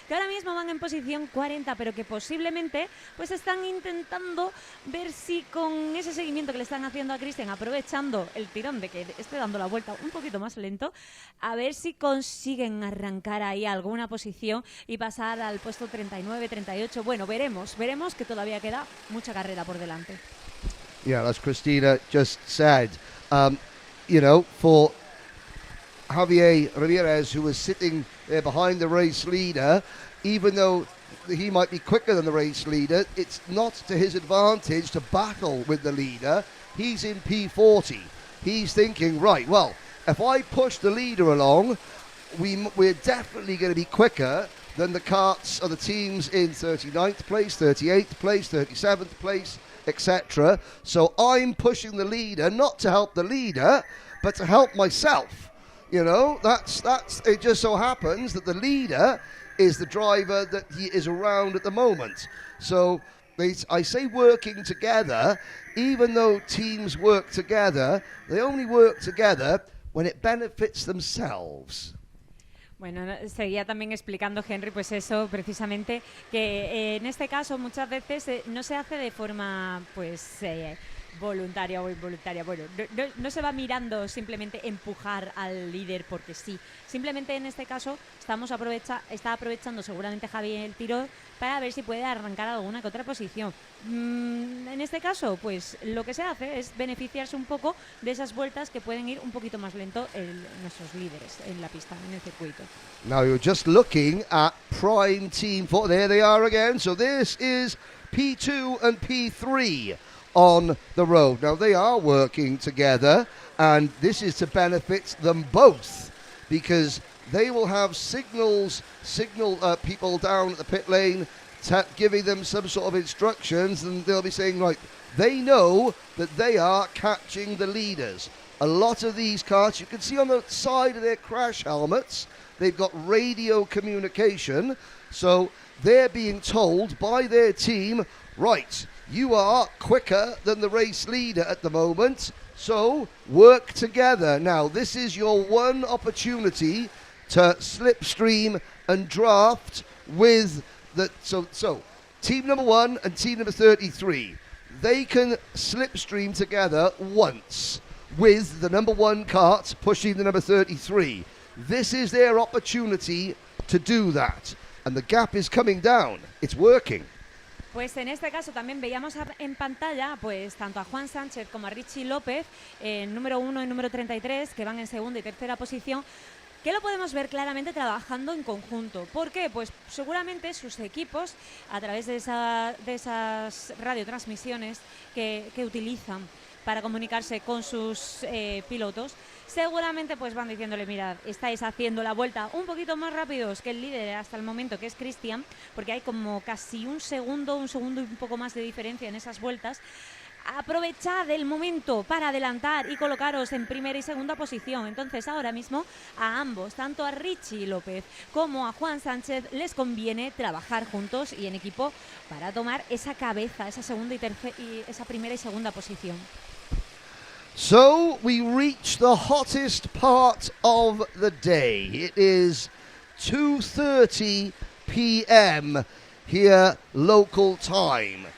Speaker 3: que ahora mismo van en posición 40, pero que posiblemente pues están intentando ver si con ese seguimiento que le están haciendo a Cristian, aprovechando el tirón de que esté dando la vuelta un poquito más lento, a ver si consiguen arrancar ahí alguna posición y pasar al puesto 39, 38. Bueno, veremos que todavía queda mucha carrera por delante.
Speaker 2: Yeah, as Christina just said, for Javier Ramirez, who was sitting there behind the race leader, even though he might be quicker than the race leader, it's not to his advantage to battle with the leader. He's in P40. He's thinking, right, well, if I push the leader along, we're definitely going to be quicker than the karts or the teams in 39th place, 38th place, 37th place, etc. So I'm pushing the leader, not to help the leader, but to help myself. You know, that's it. Just so happens that the leader is the driver that he is around at the moment. So I say working together, even though teams work together, they only work together when it benefits themselves.
Speaker 3: Bueno, seguía también explicando Henry, pues eso, precisamente, que en este caso muchas veces no se hace de forma, pues, voluntaria o involuntaria. Bueno, no se va mirando simplemente empujar al líder porque sí. Simplemente en este caso está aprovechando seguramente Javi el tiro para ver si puede arrancar alguna que otra posición. En este caso, pues lo que se hace es beneficiarse un poco de esas vueltas que pueden ir un poquito más lento nuestros líderes en la pista, en el circuito.
Speaker 2: Now you're just looking at Prime Team 4. There they are again. So this is P2 and P3 on the road. Now they are working together, and this is to benefit them both, because they will have signal people down at the pit lane giving them some sort of instructions, and they'll be saying, right, they know that they are catching the leaders. A lot of these karts, you can see on the side of their crash helmets, they've got radio communication, so they're being told by their team, right, you are quicker than the race leader at the moment, so work together. Now, this is your one opportunity to slipstream and draft with the... So team number 1 and team number 33, they can slipstream together once with the number 1 kart pushing the number 33. This is their opportunity to do that. And the gap is coming down. It's working.
Speaker 3: Pues en este caso también veíamos en pantalla pues tanto a Juan Sánchez como a Richie López, número 1 y número 33, que van en segunda y tercera posición, que lo podemos ver claramente trabajando en conjunto. ¿Por qué? Pues seguramente sus equipos, a través de esas radiotransmisiones que utilizan para comunicarse con sus pilotos, seguramente pues van diciéndole, mirad, estáis haciendo la vuelta un poquito más rápidos que el líder hasta el momento, que es Cristian, porque hay como casi un segundo y un poco más de diferencia en esas vueltas. Aprovechad el momento para adelantar y colocaros en primera y segunda posición. Entonces ahora mismo a ambos, tanto a Richie López como a Juan Sánchez, les conviene trabajar juntos y en equipo para tomar esa cabeza, esa esa primera y segunda posición.
Speaker 2: So we reach the hottest part of the day. It is 2:30 p.m. here local time.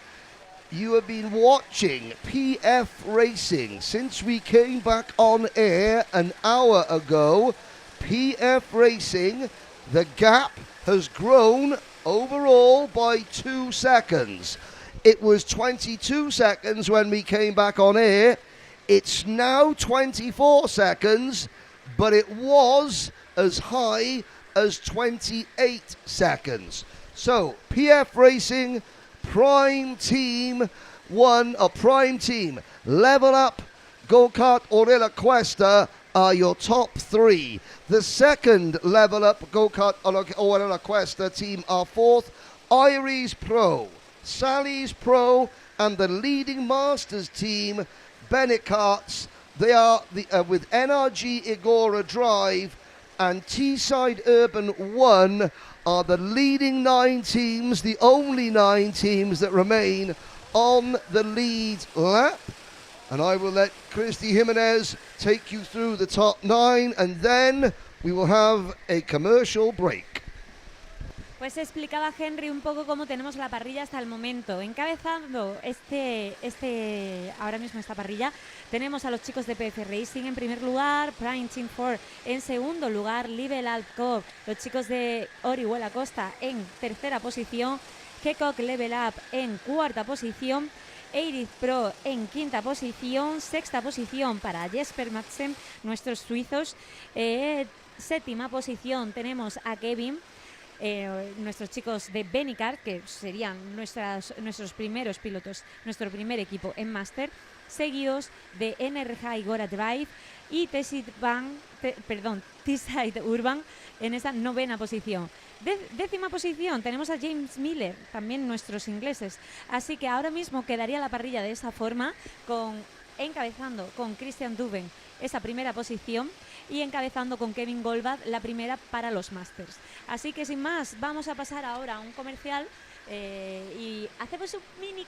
Speaker 2: You have been watching PF Racing since we came back on air an hour ago. PF Racing, the gap has grown overall by 2 seconds. It was 22 seconds when we came back on air. It's now 24 seconds, but it was as high as 28 seconds. So, PF Racing, Prime Team 1, or Prime Team, Level Up, Go-Kart Orella Cuesta are your top 3. The second Level Up, Go-Kart Orella Cuesta team are 4th, Iries Pro, Sally's Pro, and the leading Masters team, Bennett Karts. They are with NRG Igora Drive and Teesside Urban 1 are the leading 9 teams, the only 9 teams that remain on the lead lap. And I will let Christy Jimenez take you through the top 9, and then we will have a commercial break.
Speaker 3: Pues explicaba Henry un poco cómo tenemos la parrilla hasta el momento. Encabezando ahora mismo esta parrilla, tenemos a los chicos de PF Racing en primer lugar, Prime Team 4 en segundo lugar, Level Up Cup, los chicos de Orihuela Costa en tercera posición, Kekok Level Up en cuarta posición, Eirik Pro en quinta posición, sexta posición para Jesper Madsen, nuestros suizos, séptima posición tenemos a Kevin, nuestros chicos de Benicar, que serían nuestros primeros pilotos, nuestro primer equipo en Master, seguidos de Energy Gora Drive y Teesside Urban en esa novena posición. Décima posición tenemos a James Miller, también nuestros ingleses. Así que ahora mismo quedaría la parrilla de esa forma, encabezando con Christian Duben esa primera posición y encabezando con Kevin Goldbach la primera para los Masters. Así que sin más, vamos a pasar ahora a un comercial y hacemos un mini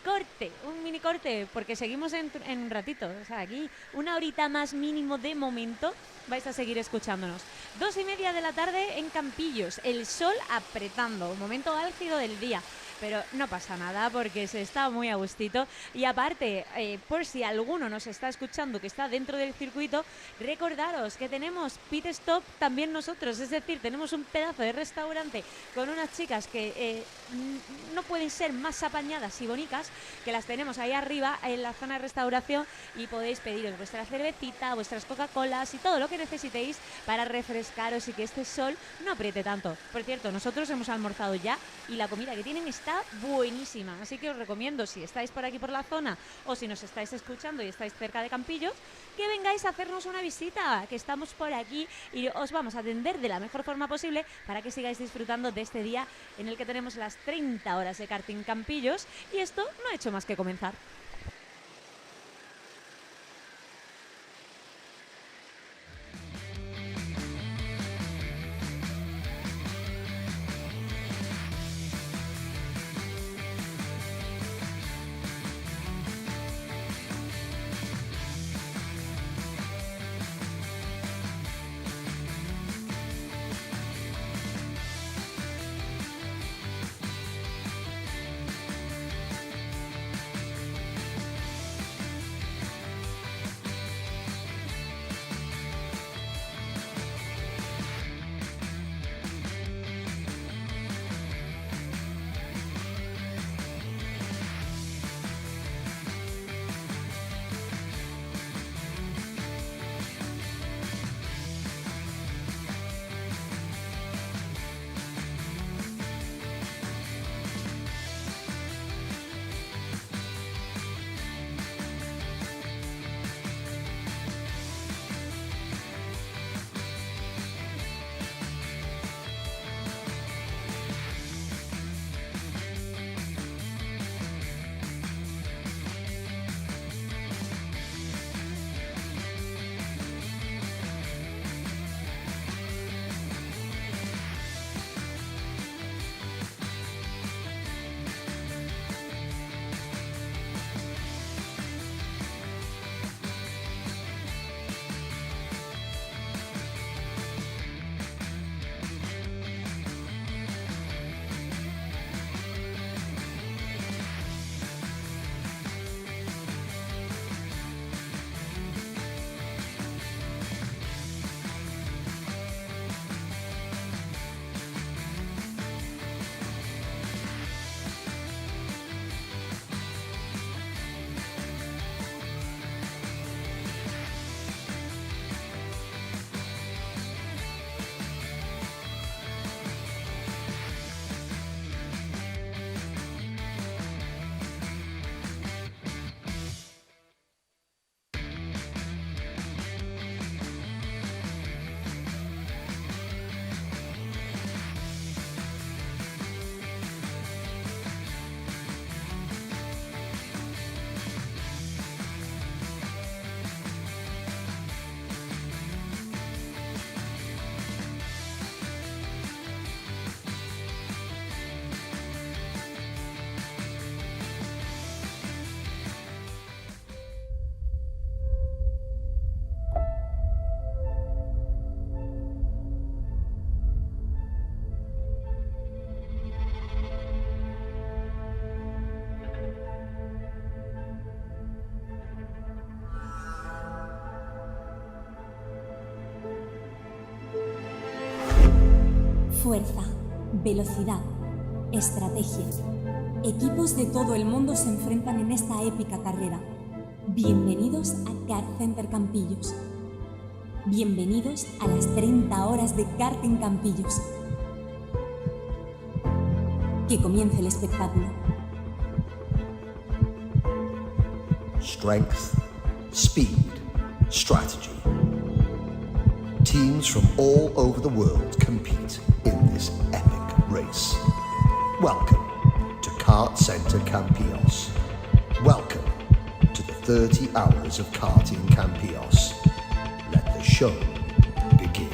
Speaker 3: corte, porque seguimos en un ratito. O sea, aquí una horita más mínimo de momento vais a seguir escuchándonos. 2:30 de la tarde en Campillos, el sol apretando, momento álgido del día. Pero no pasa nada porque se está muy a gustito. Y aparte, por si alguno nos está escuchando que está dentro del circuito, recordaros que tenemos pit stop también nosotros. Es decir, tenemos un pedazo de restaurante con unas chicas que no pueden ser más apañadas y bonitas, que las tenemos ahí arriba en la zona de restauración, y podéis pediros vuestra cervecita, vuestras Coca-Colas y todo lo que necesitéis para refrescaros y que este sol no apriete tanto. Por cierto, nosotros hemos almorzado ya y la comida que tienen está buenísima, así que os recomiendo, si estáis por aquí por la zona o si nos estáis escuchando y estáis cerca de Campillos, que vengáis a hacernos una visita, que estamos por aquí y os vamos a atender de la mejor forma posible para que sigáis disfrutando de este día en el que tenemos las 30 horas de karting Campillos, y esto no ha hecho más que comenzar.
Speaker 4: Fuerza, velocidad, estrategia. Equipos de todo el mundo se enfrentan en esta épica carrera. Bienvenidos a KartCenter Campillos. Bienvenidos a las 30 horas de Karting Campillos. Que comience el espectáculo.
Speaker 5: Strength, speed, strategy. Teams from all over the world compete in this epic race. Welcome to KartCenter Campillos. Welcome to the 30 hours of Karting Campillos. Let the show begin.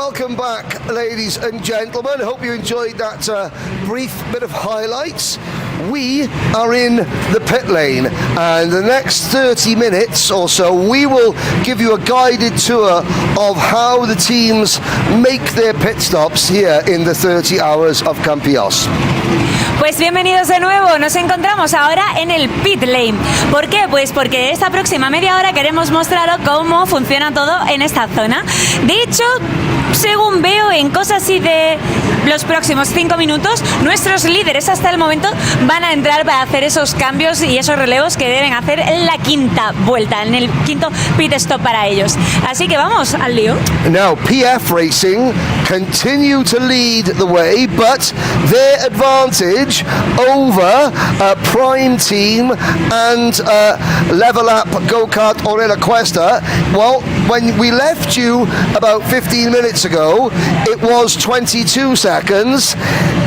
Speaker 2: Welcome back, ladies and gentlemen. Hope you enjoyed that brief bit of highlights. We are in the pit lane, and the next 30 minutes or so we will give you a guided tour of how the teams make their pit stops here in the 30 Hours of Campillos.
Speaker 3: Pues bienvenidos de nuevo, nos encontramos ahora en el pit lane. ¿Por qué? Pues porque esta próxima media hora queremos mostraros cómo funciona todo en esta zona. De hecho, según veo en cosas así de los próximos 5 minutos, nuestros líderes hasta el momento van a entrar para hacer esos cambios y esos relevos que deben hacer en la quinta vuelta, en el quinto pit stop para ellos. Así que vamos al lío.
Speaker 2: Now, PF Racing continue to lead the way, but their advantage over Prime Team and Level Up Go-Kart Organiza, well, when we left you about 15 minutes ago, it was 22 seconds.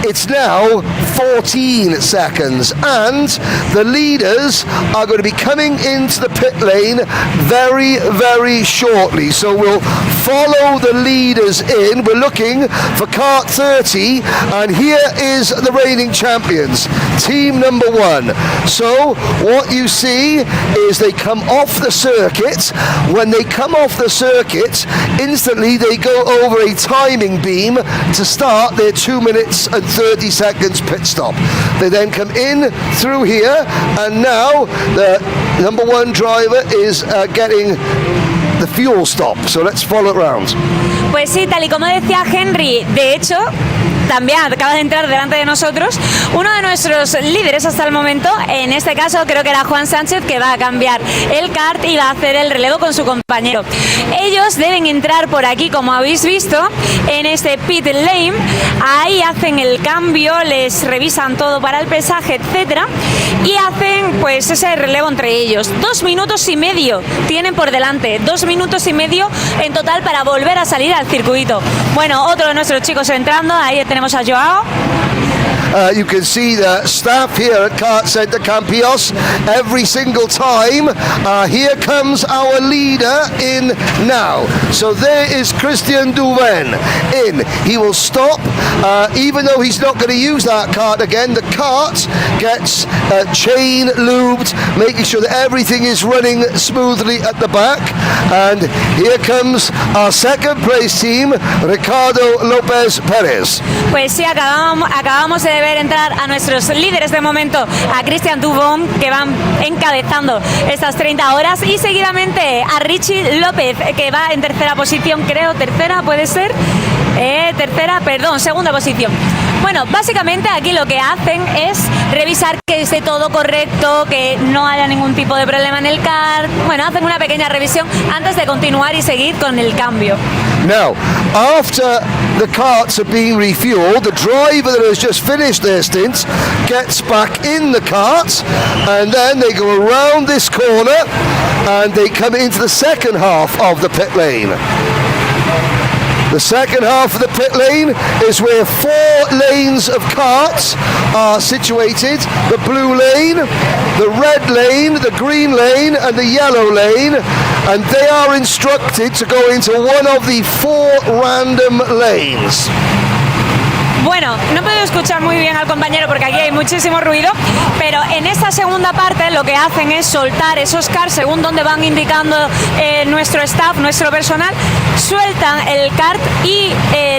Speaker 2: It's now 14 seconds, and the leaders are going to be coming into the pit lane very, very shortly. So we'll follow the leaders in. We're looking for Kart 30, and here is the reigning champions, team number 1. So what you see is they come off the circuit. When they come off the circuit, instantly they go over a timing beam to start their 2 minutes and 30 seconds pit stop. They then come in through here, and now the number 1 driver is getting the fuel stop. So let's follow it around.
Speaker 3: Pues sí, tal y como decía Henry, de hecho, también acaba de entrar delante de nosotros uno de nuestros líderes hasta el momento. En este caso creo que era Juan Sánchez, que va a cambiar el kart y va a hacer el relevo con su compañero. Ellos deben entrar por aquí, como habéis visto, en este pit lane. Ahí hacen el cambio, les revisan todo para el pesaje, etcétera, y hacen pues ese relevo entre ellos. 2 minutos y medio tienen por delante, 2 minutos y medio en total para volver a salir al circuito. Bueno, otro de nuestros chicos entrando, ahí tenemos a Joao.
Speaker 2: You can see the staff here at KartCenter Campillos every single time. Here comes our leader in now. So there is Christian Duven in. He will stop, even though he's not going to use that kart again. The kart gets chain lubed, making sure that everything is running smoothly at the back. And here comes our second place team, Ricardo López Pérez.
Speaker 3: Pues sí, acabamos de ver entrar a nuestros líderes de momento, a Christian Dubón, que van encabezando estas 30 horas, y seguidamente a Richie López, que va en tercera posición, creo, segunda posición. Bueno, básicamente aquí lo que hacen es revisar que esté todo correcto, que no haya ningún tipo de problema en el kart. Bueno, hacen una pequeña revisión antes de continuar y seguir con el cambio.
Speaker 2: Now, after the karts have been refueled, the driver that has just finished their stint gets back in the kart, and then they go around this corner and they come into the second half of the pit lane. The second half of the pit lane is where 4 lanes of karts are situated. The blue lane, the red lane, the green lane and the yellow lane. And they are instructed to go into one of the 4 random lanes.
Speaker 3: Bueno, no puedo escuchar muy bien al compañero porque aquí hay muchísimo ruido, pero en esta segunda parte lo que hacen es soltar esos karts según donde van indicando nuestro staff, nuestro personal. Sueltan el kart y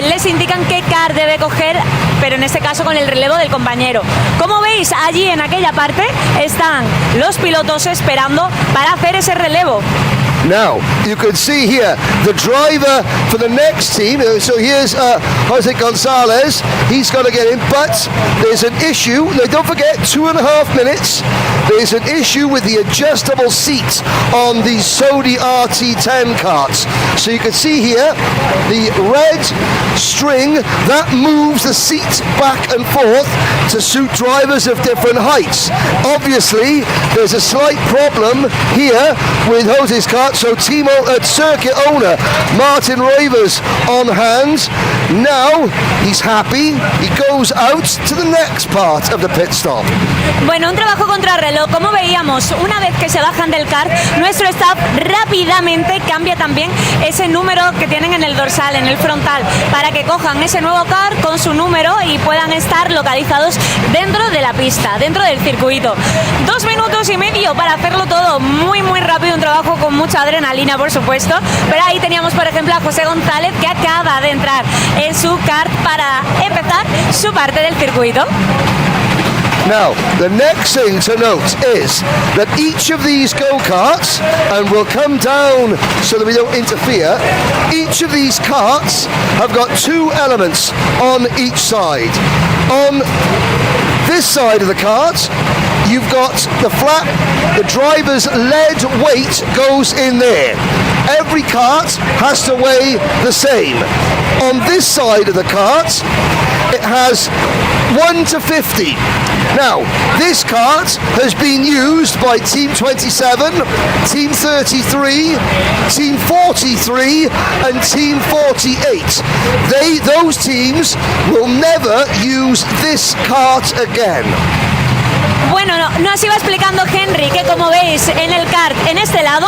Speaker 3: les indican qué kart debe coger, pero en este caso con el relevo del compañero. Como veis, allí en aquella parte están los pilotos esperando para hacer ese relevo.
Speaker 2: Now, you can see here the driver for the next team. So here's Jose Gonzalez. He's got to get in, but there's an issue. Don't forget, 2.5 minutes. There's an issue with the adjustable seat on the Sodi RT10 karts. So you can see here the red string that moves the seat back and forth to suit drivers of different heights. Obviously, there's a slight problem here with Jose's kart. So circuit owner Martin Rovers on hand. Now he's happy. He goes out to the next part of the pit stop.
Speaker 3: Bueno, un trabajo contrarreloj como veíamos, una vez que se bajan del kart, nuestro staff rápidamente cambia también ese número que tienen en el dorsal, en el frontal, para que cojan ese nuevo kart con su número y puedan estar localizados dentro de la pista, dentro del circuito. 2 minutos y medio para hacerlo todo muy rápido, un trabajo con mucha adrenalina, por supuesto, pero ahí teníamos por ejemplo a José González, que acaba de entrar en su kart para empezar su parte del circuito.
Speaker 2: Now, the next thing to note is that each of these go-karts, and we'll come down so that we don't interfere, each of these karts have got 2 elements on each side. On this side of the kart, you've got the flap, the driver's lead weight goes in there. Every kart has to weigh the same. On this side of the kart, it has 1 to 50. Now, this kart has been used by Team 27, Team 33, Team 43 and Team 48. Those teams will never use this kart again.
Speaker 3: Bueno, nos iba explicando Henry que, como veis en el kart, en este lado,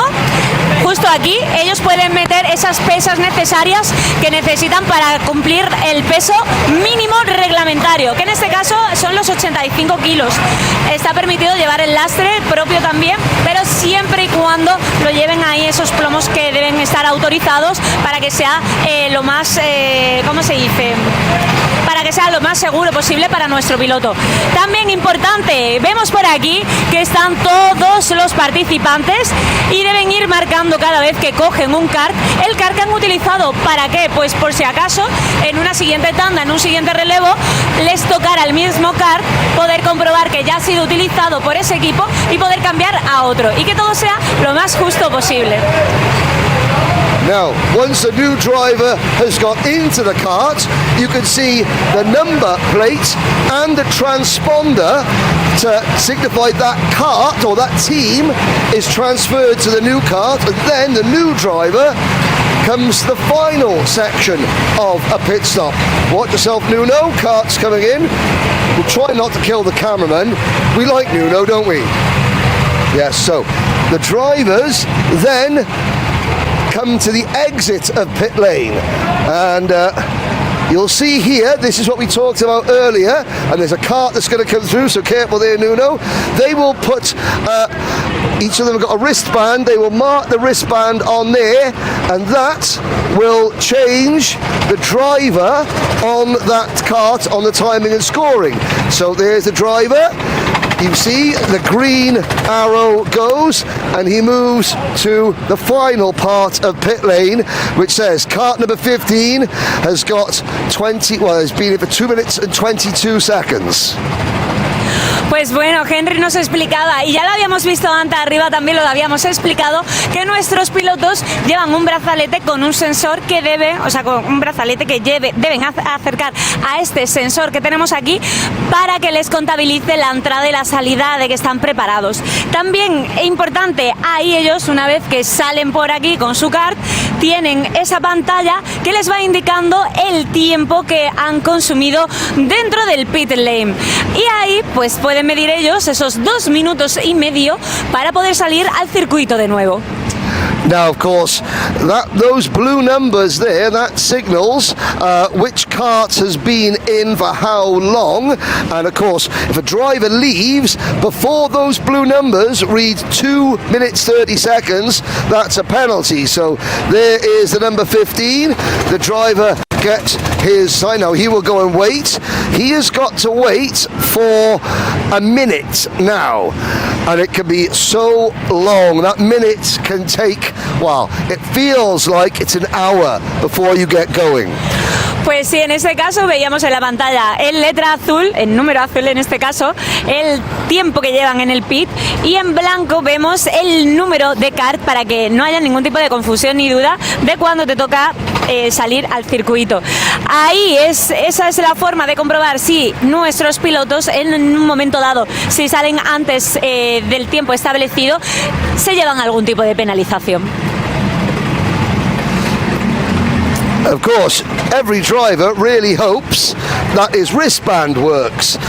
Speaker 3: justo aquí, ellos pueden meter esas pesas necesarias que necesitan para cumplir el peso mínimo reglamentario, que en este caso son los 85 kilos. Está permitido llevar el lastre propio también, pero siempre y cuando lo lleven ahí esos plomos que deben estar autorizados para que sea lo más, ¿cómo se dice? Para que sea lo más seguro posible para nuestro piloto. También importante, vemos por aquí que están todos los participantes y deben ir marcando cada vez que cogen un kart el kart que han utilizado. ¿Para qué? Pues por si acaso en una siguiente tanda, en un siguiente relevo, les tocará el mismo kart, poder comprobar que ya ha sido utilizado por ese equipo y poder cambiar a otro y que todo sea lo más justo posible.
Speaker 2: Now, once the new driver has got into the kart, you can see the number plate and the transponder to signify that kart or that team is transferred to the new kart, and then the new driver comes the final section of a pit stop. Watch yourself, Nuno. Kart's coming in. We'll try not to kill the cameraman. We like Nuno, don't we? Yes, so the drivers then come to the exit of pit lane, and you'll see here, this is what we talked about earlier, and there's a kart that's going to come through, so careful there, Nuno. They will put, each of them have got a wristband, they will mark the wristband on there, and that will change the driver on that kart on the timing and scoring. So there's the driver. You see the green arrow goes and he moves to the final part of pit lane, which says kart number 15 has got has been here for 2 minutes and 22 seconds.
Speaker 3: Pues bueno, Henry nos explicaba, y ya lo habíamos visto antes arriba, también lo habíamos explicado, que nuestros pilotos llevan un brazalete con un sensor que con un brazalete que deben acercar a este sensor que tenemos aquí para que les contabilice la entrada y la salida de que están preparados. También es importante, ahí ellos, una vez que salen por aquí con su kart, tienen esa pantalla que les va indicando el tiempo que han consumido dentro del pit lane. Y ahí pues pueden medir ellos esos 2 minutos y medio para poder salir al circuito de nuevo.
Speaker 2: Now, of course, those blue numbers there, that signals which kart has been in for how long. And of course, if a driver leaves before those blue numbers read 2 minutes 30 seconds, that's a penalty. So there is the number 15. The driver gets his sign. Now he will go and wait. He has got to wait for a minute now, and it can be so long. That minute can take, well, it feels like it's an hour before you get going.
Speaker 3: Pues sí, en este caso veíamos en la pantalla en letra azul, en número azul en este caso, el tiempo que llevan en el pit, y en blanco vemos el número de kart para que no haya ningún tipo de confusión ni duda de cuándo te toca salir al circuito. Ahí esa es la forma de comprobar si nuestros pilotos en un momento dado, si salen antes del tiempo establecido, se llevan algún tipo de penalización.
Speaker 2: Of course, every driver really hopes that his wristband works.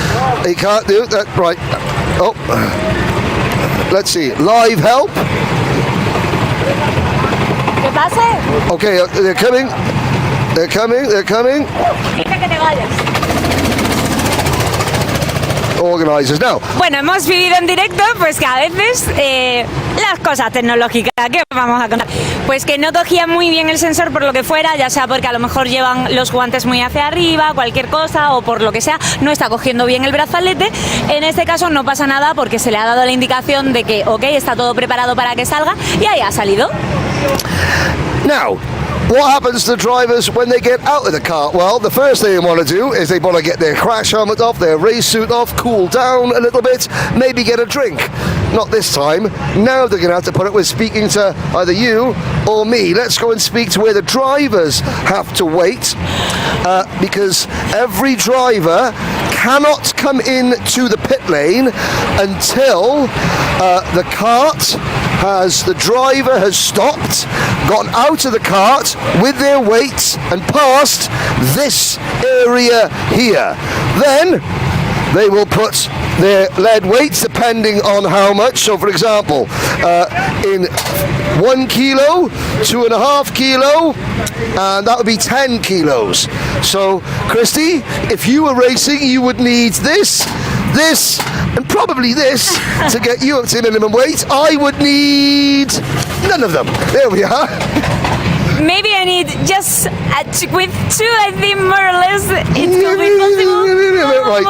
Speaker 2: He can't do that, right? Oh, Let's see. Live help.
Speaker 3: ¿Qué pasa?
Speaker 2: Okay, they're coming. They're coming. They're coming.
Speaker 3: Deja que te vayas.
Speaker 2: Organisers now.
Speaker 3: Bueno, hemos vivido en directo, pues que a veces las cosas tecnológicas, ¿qué vamos a contar? Pues que no cogía muy bien el sensor por lo que fuera, ya sea porque a lo mejor llevan los guantes muy hacia arriba, cualquier cosa, o por lo que sea, no está cogiendo bien el brazalete. En este caso no pasa nada porque se le ha dado la indicación de que, ok, está todo preparado para que salga, y ahí ha salido.
Speaker 2: Now, what happens to drivers when they get out of the car? Well, the first thing they want to do is they want to get their crash helmet off, their race suit off, cool down a little bit, maybe get a drink. Not this time. Now they're going to have to put up with speaking to either you or me. Let's go and speak to where the drivers have to wait, because every driver cannot come in to the pit lane until the driver has stopped, gotten out of the cart with their weights and passed this area here. Then they will put their lead weights depending on how much. So for example, in 1 kilo, 2.5 kilo, and that would be 10 kilos. So Christy, if you were racing, you would need this, and probably this to get you up to minimum weight. I would need none of them. There we are.
Speaker 3: Maybe I need just with 2, I think more or less it's going to be possible.
Speaker 2: Right.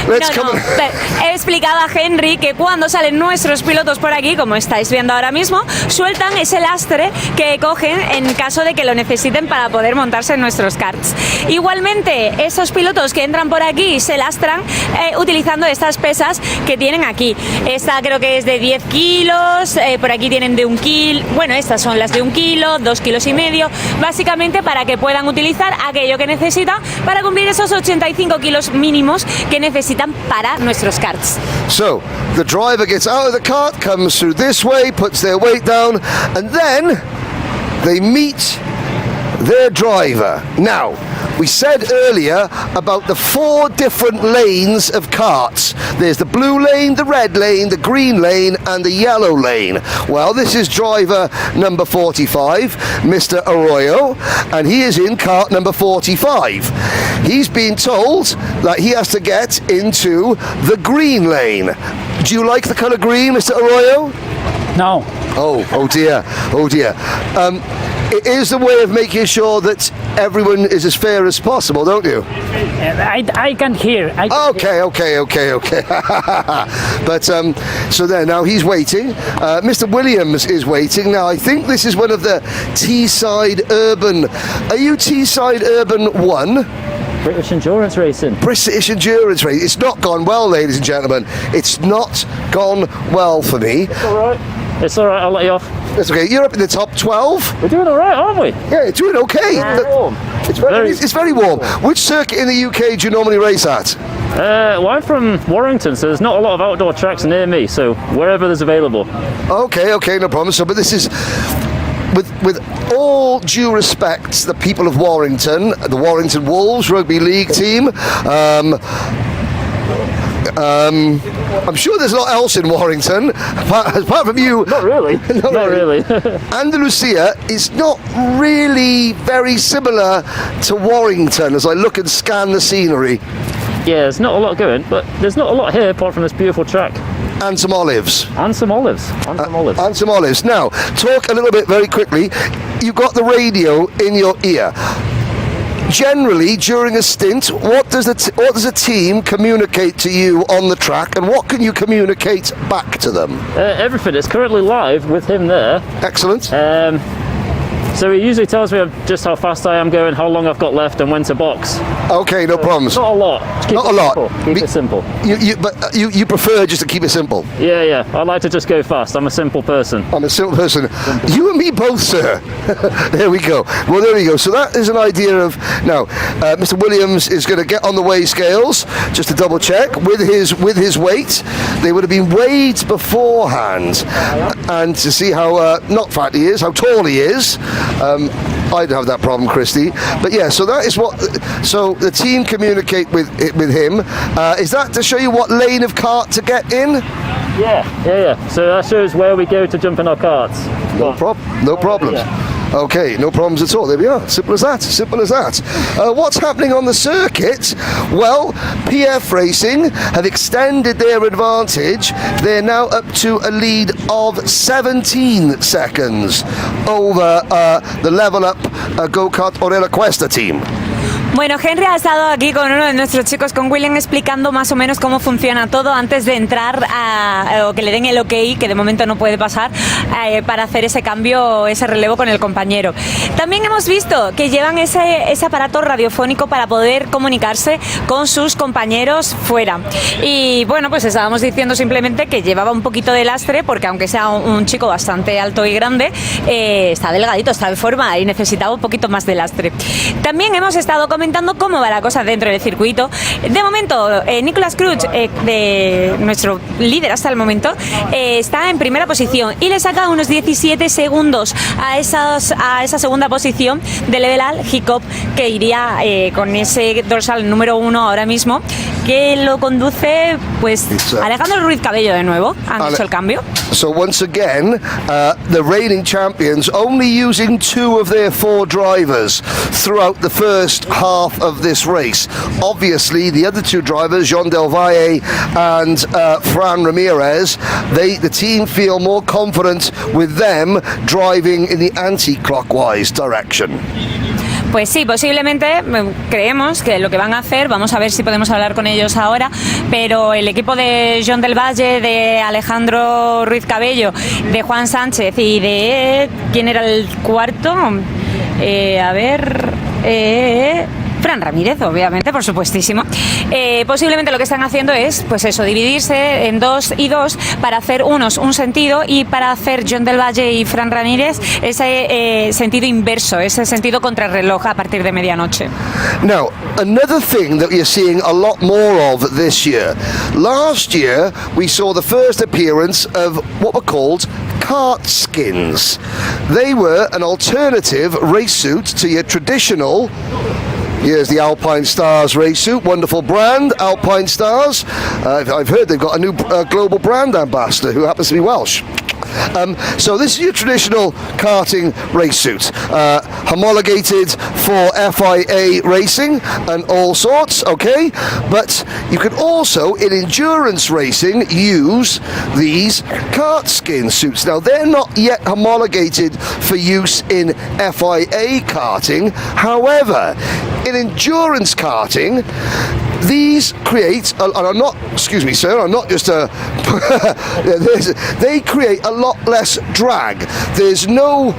Speaker 3: He explicado a Henry que cuando salen nuestros pilotos por aquí, como estáis viendo ahora mismo, sueltan ese lastre que cogen en caso de que lo necesiten para poder montarse en nuestros karts. Igualmente, esos pilotos que entran por aquí se lastran utilizando estas pesas que tienen aquí. Esta creo que es de 10 kilos, por aquí tienen de 1 kilo, bueno, estas son las de 1 kilo, 2,5 kilos, básicamente para que puedan utilizar aquello que necesitan para cumplir esos 85 kilos mínimos que necesitan para nuestros karts.
Speaker 2: So, the driver gets out of the cart, comes through this way, puts their weight down, and then they meet their driver. Now, we said earlier about the 4 different lanes of karts. There's the blue lane, the red lane, the green lane, and the yellow lane. Well, this is driver number 45, Mr. Arroyo, and he is in kart number 45. He's been told that he has to get into the green lane. Do you like the colour green, Mr. Arroyo?
Speaker 6: No.
Speaker 2: Oh dear. It is the way of making sure that everyone is as fair as possible, don't you?
Speaker 6: I can hear.
Speaker 2: Okay. But so there, now he's waiting. Mr. Williams is waiting. Now I think this is one of the Teesside Urban. Are you Teesside Urban 1?
Speaker 6: British Endurance Racing.
Speaker 2: British Endurance Racing. It's not gone well, ladies and gentlemen. It's not gone well for me.
Speaker 6: It's all right. I'll let you off.
Speaker 2: That's okay. You're up in the top 12.
Speaker 6: We're doing all right, aren't we?
Speaker 2: Yeah, you're doing okay. It's very warm. Which circuit in the UK do you normally race at?
Speaker 6: Well, I'm from Warrington, so there's not a lot of outdoor tracks near me. So wherever there's available.
Speaker 2: Okay, no problem. So, but this is. With all due respect, the people of Warrington, the Warrington Wolves rugby league team, I'm sure there's a lot else in Warrington, apart from you.
Speaker 6: Not really. Not really.
Speaker 2: Andalusia is not really very similar to Warrington as I look and scan the scenery.
Speaker 6: Yeah, there's not a lot going, but there's not a lot here apart from this beautiful track.
Speaker 2: And some olives.
Speaker 6: And some olives.
Speaker 2: Now, talk a little bit very quickly. You've got the radio in your ear. Generally, during a stint, what does a team communicate to you on the track, and what can you communicate back to them?
Speaker 6: Everything. It's currently live with him there.
Speaker 2: Excellent.
Speaker 6: So he usually tells me just how fast I am going, how long I've got left, and when to box.
Speaker 2: Okay, no problems.
Speaker 6: Not a lot. Keep it simple.
Speaker 2: But you prefer just to keep it simple?
Speaker 6: Yeah. I like to just go fast. I'm a simple person.
Speaker 2: You and me both, sir. There we go. Well, there we go. So that is an idea of... Now, Mr. Williams is going to get on the weigh scales, just to double check, with his weight. They would have been weighed beforehand, and to see how not fat he is, how tall he is. I'd have that problem, Christy. But yeah, so that is what. So the team communicate with him. Is that to show you what lane of kart to get in?
Speaker 6: Yeah. So that shows where we go to jump in our karts.
Speaker 2: No problems. Okay, no problems at all. There we are. Simple as that. What's happening on the circuit? Well, PF Racing have extended their advantage. They're now up to a lead of 17 seconds over the level up go-kart Orella Cuesta team.
Speaker 3: Bueno, Henry ha estado aquí con uno de nuestros chicos, con William, explicando más o menos cómo funciona todo antes de entrar o que le den el ok, que de momento no puede pasar, para hacer ese cambio, ese relevo con el compañero. También hemos visto que llevan ese aparato radiofónico para poder comunicarse con sus compañeros fuera. Y bueno, pues estábamos diciendo simplemente que llevaba un poquito de lastre, porque aunque sea un chico bastante alto y grande, está delgadito, está en forma y necesitaba un poquito más de lastre. También hemos estado comentando cómo va la cosa dentro del circuito. De momento, Nicolas Cruz, de nuestro líder hasta el momento, está en primera posición y le saca unos 17 segundos a esa segunda posición de Level Al Hiccup, que iría con ese dorsal número 1 ahora mismo, que lo conduce pues Alejandro Ruiz Cabello de nuevo. Han hecho el cambio.
Speaker 2: So once again, the reigning champions only using 2 of their 4 drivers throughout the first half of this race. Obviously, the other 2 drivers, Jean Del Valle and Fran Ramirez, the team feel more confident with them driving in the anti-clockwise direction.
Speaker 3: Pues sí, posiblemente creemos que lo que van a hacer, vamos a ver si podemos hablar con ellos ahora, pero el equipo de John del Valle, de Alejandro Ruiz Cabello, de Juan Sánchez y de... ¿quién era el cuarto? Fran Ramírez, obviamente, por supuestísimo. Posiblemente lo que están haciendo es, pues eso, dividirse en 2 y 2 para hacer unos un sentido y para hacer John del Valle y Fran Ramírez ese sentido inverso, ese sentido contrarreloj a partir de medianoche.
Speaker 2: Now, another thing that you're seeing a lot more of this year. Last year, we saw the first appearance of what were called kart skins. They were an alternative race suit to your traditional. Here's the Alpine Stars race suit, wonderful brand, Alpine Stars. I've heard they've got a new global brand ambassador who happens to be Welsh. So this is your traditional karting race suit, homologated for FIA racing and all sorts, okay? But you can also, in endurance racing, use these kart skin suits. Now, they're not yet homologated for use in FIA karting. However, in endurance karting, these create, and I'm not, excuse me sir, I'm not just a, they create a lot less drag. There's no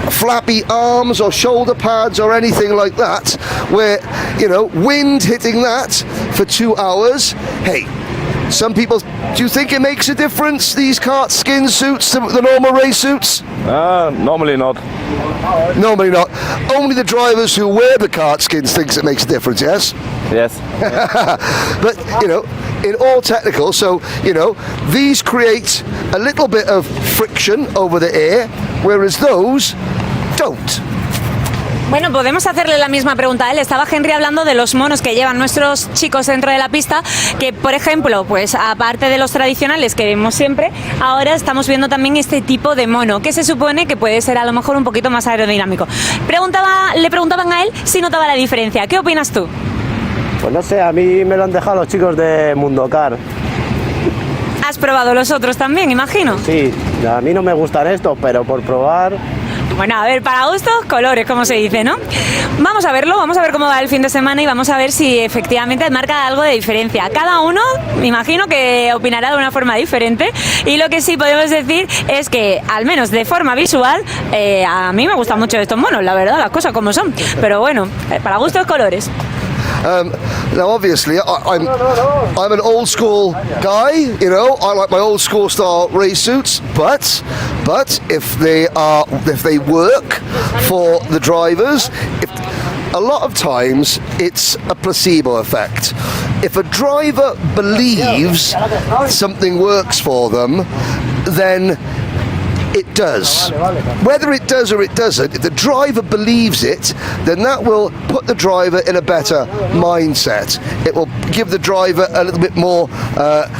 Speaker 2: flappy arms or shoulder pads or anything like that, where, you know, wind hitting that for 2 hours. Hey, some people, do you think it makes a difference, these kart skin suits to the normal race suits?
Speaker 7: Normally not.
Speaker 2: Normally not. Only the drivers who wear the kart skins thinks it makes a difference, yes?
Speaker 7: Yes.
Speaker 2: But, you know, in all technical, so, you know, these create a little bit of friction over the air, whereas those don't.
Speaker 3: Bueno, podemos hacerle la misma pregunta a él. Estaba Henry hablando de los monos que llevan nuestros chicos dentro de la pista, que por ejemplo, pues aparte de los tradicionales que vemos siempre, ahora estamos viendo también este tipo de mono, que se supone que puede ser a lo mejor un poquito más aerodinámico. Le preguntaban a él si notaba la diferencia. ¿Qué opinas tú?
Speaker 7: Pues no sé, a mí me lo han dejado los chicos de Mundo Car.
Speaker 3: ¿Has probado los otros también, imagino?
Speaker 7: Sí, a mí no me gustan estos, pero por probar...
Speaker 3: Bueno, a ver, para gustos, colores, como se dice, ¿no? Vamos a verlo, vamos a ver cómo va el fin de semana y vamos a ver si efectivamente marca algo de diferencia. Cada uno, me imagino que opinará de una forma diferente, y lo que sí podemos decir es que, al menos de forma visual, a mí me gustan mucho estos monos, la verdad, las cosas como son. Pero bueno, para gustos, colores.
Speaker 2: Now, obviously, I'm an old school guy. You know, I like my old school style race suits. But if they work for the drivers, a lot of times it's a placebo effect. If a driver believes something works for them, then it does. Whether it does or it doesn't, if the driver believes it, then that will put the driver in a better mindset. It will give the driver a little bit more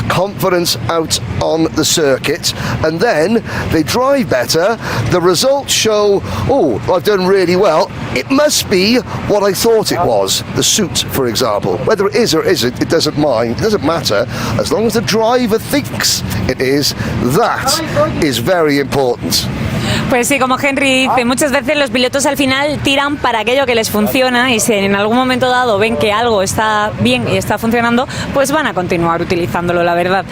Speaker 2: confidence out on the circuit, and then they drive better. The results show, oh, I've done really well. It must be what I thought it was. The suit, for example. Whether it is or isn't, it doesn't mind. It doesn't matter. As long as the driver thinks it is, that is very important.
Speaker 3: Pues sí, como Henry dice, muchas veces los pilotos al final tiran para aquello que les funciona, y si en algún momento dado ven que algo está bien y está funcionando, pues van a continuar utilizándolo, la verdad.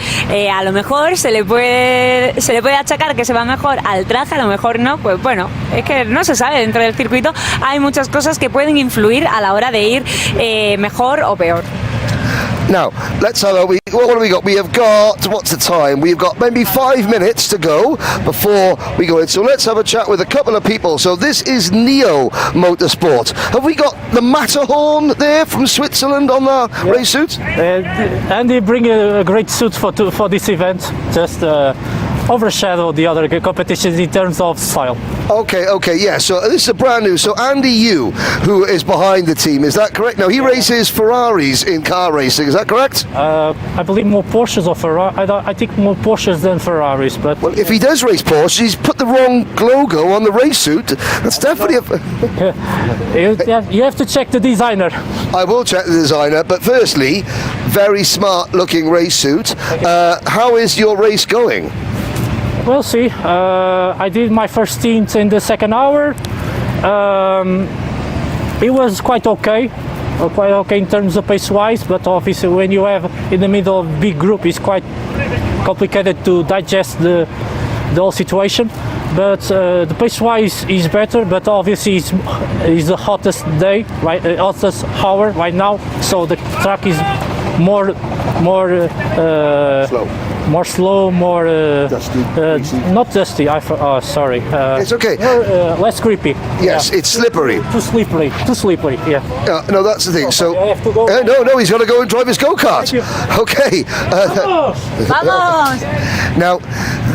Speaker 3: A lo mejor se le puede achacar que se va mejor al traje, a lo mejor no, pues bueno, es que no se sabe, dentro del circuito hay muchas cosas que pueden influir a la hora de ir mejor o peor.
Speaker 2: Now, let's have what have we got? We have got, what's the time? We've got maybe 5 minutes to go before we go in. So let's have a chat with a couple of people. So this is Neo Motorsport. Have we got the Matterhorn there from Switzerland on the race suit?
Speaker 6: Andy bring a great suit for this event. Just overshadow the other competitions in terms of style.
Speaker 2: Okay, yeah, so this is a brand new, so Andy Yu, who is behind the team, is that correct? Now, he races Ferraris in car racing, is that correct?
Speaker 6: I believe more Porsches or Ferrari. I think more Porsches than Ferraris, but...
Speaker 2: Well, if he does race Porsche, he's put the wrong logo on the race suit. That's definitely
Speaker 6: you have to check the designer.
Speaker 2: I will check the designer, but firstly, very smart looking race suit. How is your race going?
Speaker 6: We'll see. I did my first stint in the second hour. It was quite okay in terms of pace-wise, but obviously when you have in the middle of a big group, it's quite complicated to digest the whole situation. But the pace-wise is better, but obviously it's the hottest day, right? Hottest hour right now, so the track is more
Speaker 2: slow.
Speaker 6: More slow, more
Speaker 2: dusty,
Speaker 6: not dusty. Sorry.
Speaker 2: It's okay.
Speaker 6: More, less creepy.
Speaker 2: Yes, yeah. It's slippery.
Speaker 6: Too slippery. Yeah.
Speaker 2: No, that's the thing.
Speaker 6: Okay,
Speaker 2: so
Speaker 6: I have to go.
Speaker 2: No, he's got to go and drive his go-kart. Okay.
Speaker 3: Vamos.
Speaker 2: Now,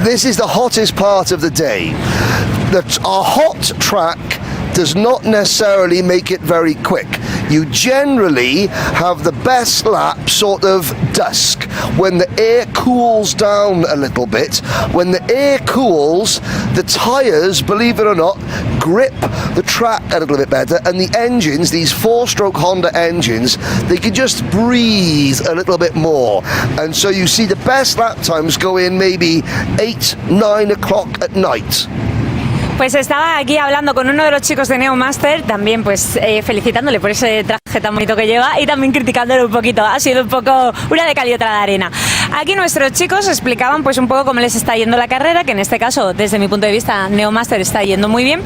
Speaker 2: this is the hottest part of the day. A hot track does not necessarily make it very quick. You generally have the best lap sort of dusk, when the air cools down a little bit. When the air cools, the tyres, believe it or not, grip the track a little bit better, and the engines, these 4-stroke Honda engines, they can just breathe a little bit more. And so you see the best lap times go in maybe 8, 9 o'clock at night.
Speaker 3: Pues estaba aquí hablando con uno de los chicos de Neo Master, también pues felicitándole por ese traje tan bonito que lleva y también criticándole un poquito. Ha sido un poco una de cal y otra de arena. Aquí nuestros chicos explicaban pues un poco cómo les está yendo la carrera, que en este caso, desde mi punto de vista, Neo Master está yendo muy bien.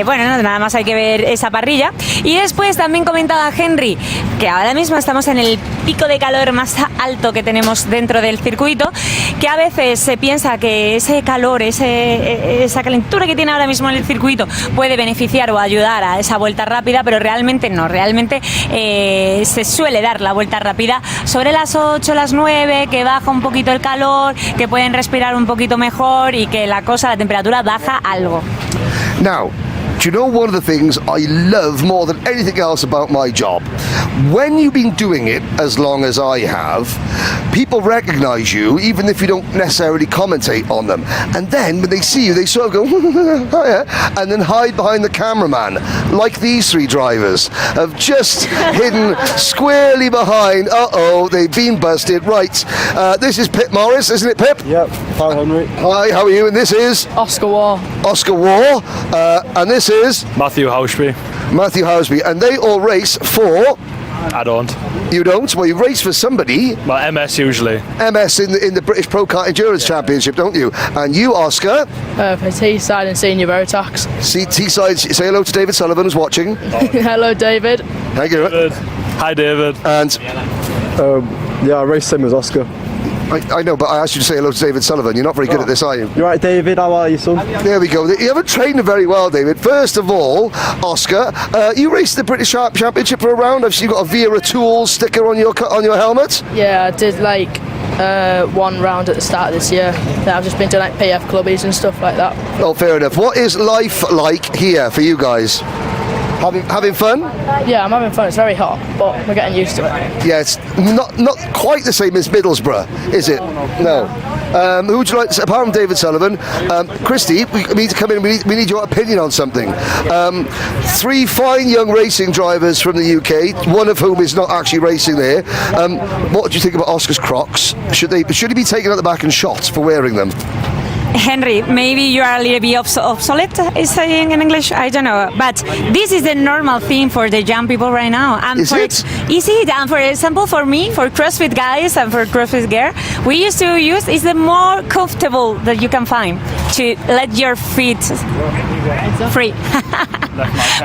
Speaker 3: Bueno, nada más hay que ver esa parrilla. Y después también comentaba Henry que ahora mismo estamos en el pico de calor más alto que tenemos dentro del circuito, que a veces se piensa que ese calor, esa calentura que tiene ahora mismo en el circuito puede beneficiar o ayudar a esa vuelta rápida, pero realmente no, realmente se suele dar la vuelta rápida sobre las 8, las 9, que baja un poquito el calor, que pueden respirar un poquito mejor y que la temperatura baja algo.
Speaker 2: Now, do you know one of the things I love more than anything else about my job? When you've been doing it as long as I have, people recognize you even if you don't necessarily commentate on them. And then when they see you, they sort of go, hiya, and then hide behind the cameraman, like these 3 drivers have just hidden squarely behind. They've been busted. Right, this is Pip Morris, isn't it, Pip?
Speaker 7: Yep. Hi, Henry.
Speaker 2: Hi, how are you? And this is?
Speaker 8: Oscar War.
Speaker 2: Oscar War. And this is?
Speaker 8: Matthew Houseby.
Speaker 2: Matthew Houseby. And they all race for?
Speaker 8: I don't.
Speaker 2: You don't? Well, you race for somebody.
Speaker 8: Well, MS usually.
Speaker 2: MS in the British Pro Kart Endurance Championship, don't you? And you, Oscar?
Speaker 9: For Teesside and Senior Rotax.
Speaker 2: Teesside, say hello to David Sullivan, who's watching.
Speaker 9: Hello, David.
Speaker 2: Thank you.
Speaker 8: David. Hi, David.
Speaker 2: And?
Speaker 7: Yeah, I race same as Oscar.
Speaker 2: I know, but I asked you to say hello to David Sullivan. You're not very good at this, are you?
Speaker 7: You're right, David. How are you, son?
Speaker 2: There we go. You haven't trained very well, David. First of all, Oscar, you raced the British Championship for a round. I've seen you've got a Vera Tools sticker on your helmet.
Speaker 9: Yeah, I did like one round at the start of this year. Then I've just been doing like PF clubbies and stuff like that.
Speaker 2: Oh, fair enough. What is life like here for you guys? Having fun?
Speaker 9: Yeah, I'm having fun. It's very hot, but we're getting used to it.
Speaker 2: Yeah, it's not quite the same as Middlesbrough, is it? No. Who would you like to say, apart from David Sullivan? Christy, we need to come in, we need your opinion on something. 3 fine young racing drivers from the UK, one of whom is not actually racing there. What do you think about Oscar's Crocs? Should he be taken at the back and shot for wearing them?
Speaker 10: Henry, maybe you are a little bit obsolete, is saying in English, I don't know. But this is the normal thing for the young people right now. And
Speaker 2: is it?
Speaker 10: Is it? And for example, for me, for CrossFit guys and for CrossFit girl, we used to use, is the more comfortable that you can find to let your feet free.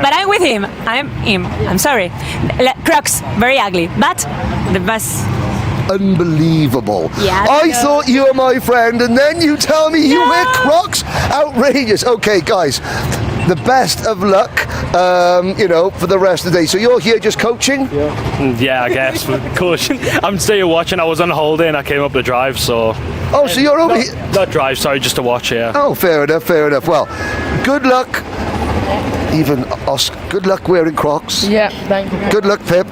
Speaker 10: But I'm with him. I'm sorry. Crocs, very ugly, but the best.
Speaker 2: Unbelievable.
Speaker 10: Yeah,
Speaker 2: I thought you were my friend and then you tell me you wear Crocs? Outrageous. Okay, guys, the best of luck, for the rest of the day. So you're here just coaching?
Speaker 8: Yeah, I guess. Coaching. I'm still watching. I was on holiday and I came up to drive, so...
Speaker 2: Oh, so you're over here?
Speaker 8: Not drive, sorry, just to watch, yeah.
Speaker 2: Oh, fair enough. Well, good luck. Even Oscar, good luck wearing Crocs.
Speaker 9: Yeah, thank you.
Speaker 2: Good luck, Pip.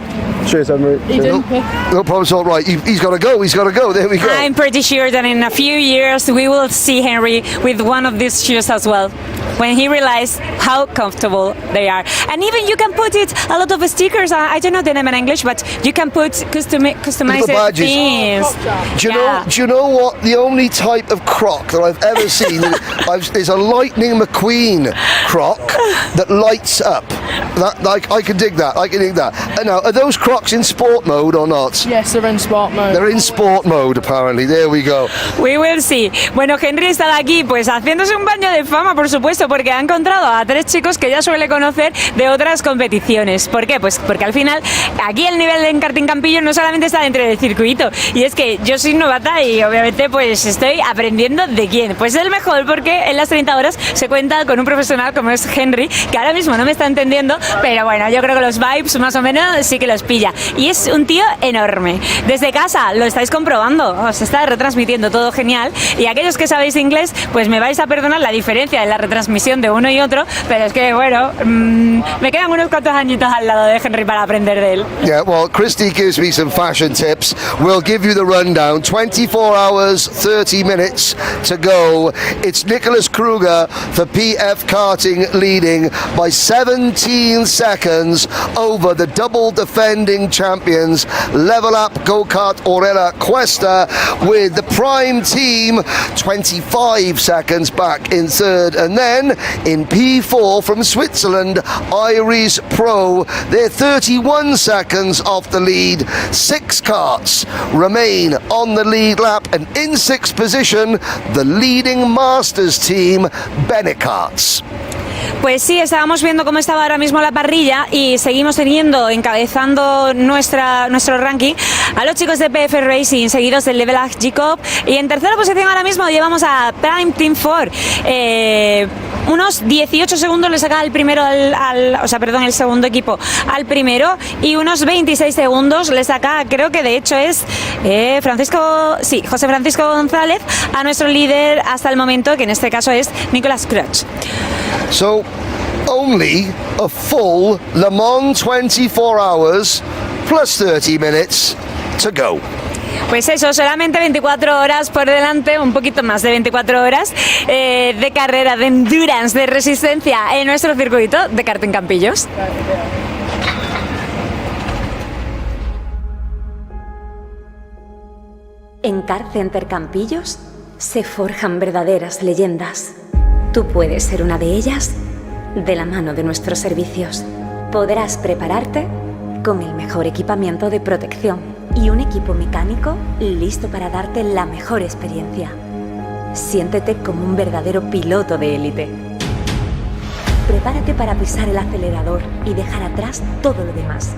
Speaker 7: Cheers, Henry.
Speaker 2: No problem, it's all right. He's got to go. There we go.
Speaker 10: I'm pretty sure that in a few years we will see Henry with one of these shoes as well, when he realizes how comfortable they are. And even you can put it a lot of stickers. I don't know the name in English, but you can put customized things.
Speaker 2: Do you know what? The only type of Croc that I've ever seen is a Lightning McQueen Croc that lights up. I can dig that. And now, are those Crocs in sport mode or not?
Speaker 9: Yes, they're in sport mode.
Speaker 2: They're in sport mode, apparently. There we go.
Speaker 10: We will see. Bueno, Henry está aquí pues haciéndose un baño de fama, por supuesto, porque ha encontrado a 3 chicos que ya suele conocer de otras competiciones. ¿Por qué? Pues porque al final aquí el nivel en Karting Campillos no solamente está dentro del circuito, y es que yo soy novata y obviamente pues estoy aprendiendo de quién. Pues el mejor, porque en las 30 horas se cuenta con un profesional como es Henry, que ahora mismo no me está entendiendo, pero bueno, yo creo que los vibes más o menos sí que los pilla. Y es un tío enorme. Desde casa lo estáis comprobando, os está retransmitiendo todo genial, y aquellos que sabéis inglés pues me vais a perdonar la diferencia en la retransmisión de uno y otro, pero es que bueno, me quedan unos cuantos añitos al lado de Henry para aprender de él.
Speaker 2: Yeah, well, Christy gives me some fashion tips. We'll give you the rundown. 24 hours, 30 minutes to go. It's Nicholas Kruger for PF Karting leading by 17 seconds over the double defending champions Level Up Go-Kart Orella Cuesta, with the Prime team 25 seconds back in third, and then in P4 from Switzerland, Iris Pro, they're 31 seconds off the lead. 6 karts remain on the lead lap, and in 6th position the leading Masters team, Bennett Karts.
Speaker 10: Pues sí, estábamos viendo cómo estaba ahora mismo la parrilla y seguimos encabezando nuestro ranking a los chicos de PF Racing, seguidos del Level Up Jacob, y en tercera posición ahora mismo llevamos a Prime Team 4. Unos 18 segundos le saca el primero el segundo equipo al primero, y unos 26 segundos le saca, creo que de hecho es José Francisco González, a nuestro líder hasta el momento, que en este caso es Nicolas Crutch.
Speaker 2: So, only a full Le Mans 24 hours plus 30 minutes to go.
Speaker 10: Pues eso, solamente 24 horas por delante, un poquito más de 24 horas de carrera, de endurance, de resistencia en nuestro circuito de Karting Campillos.
Speaker 1: En KartCenter Campillos se forjan verdaderas leyendas. Tú puedes ser una de ellas de la mano de nuestros servicios. Podrás prepararte con el mejor equipamiento de protección y un equipo mecánico listo para darte la mejor experiencia. Siéntete como un verdadero piloto de élite. Prepárate para pisar el acelerador y dejar atrás todo lo demás.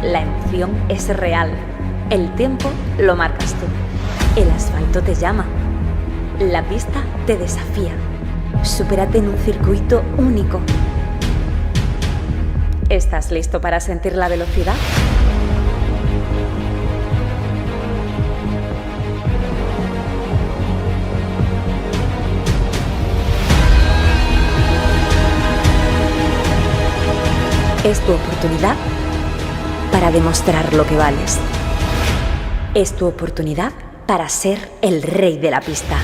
Speaker 1: La emoción es real. El tiempo lo marcas tú. El asfalto te llama. La pista te desafía. Supérate en un circuito único. ¿Estás listo para sentir la velocidad? Es tu oportunidad para demostrar lo que vales. Es tu oportunidad para ser el rey de la pista.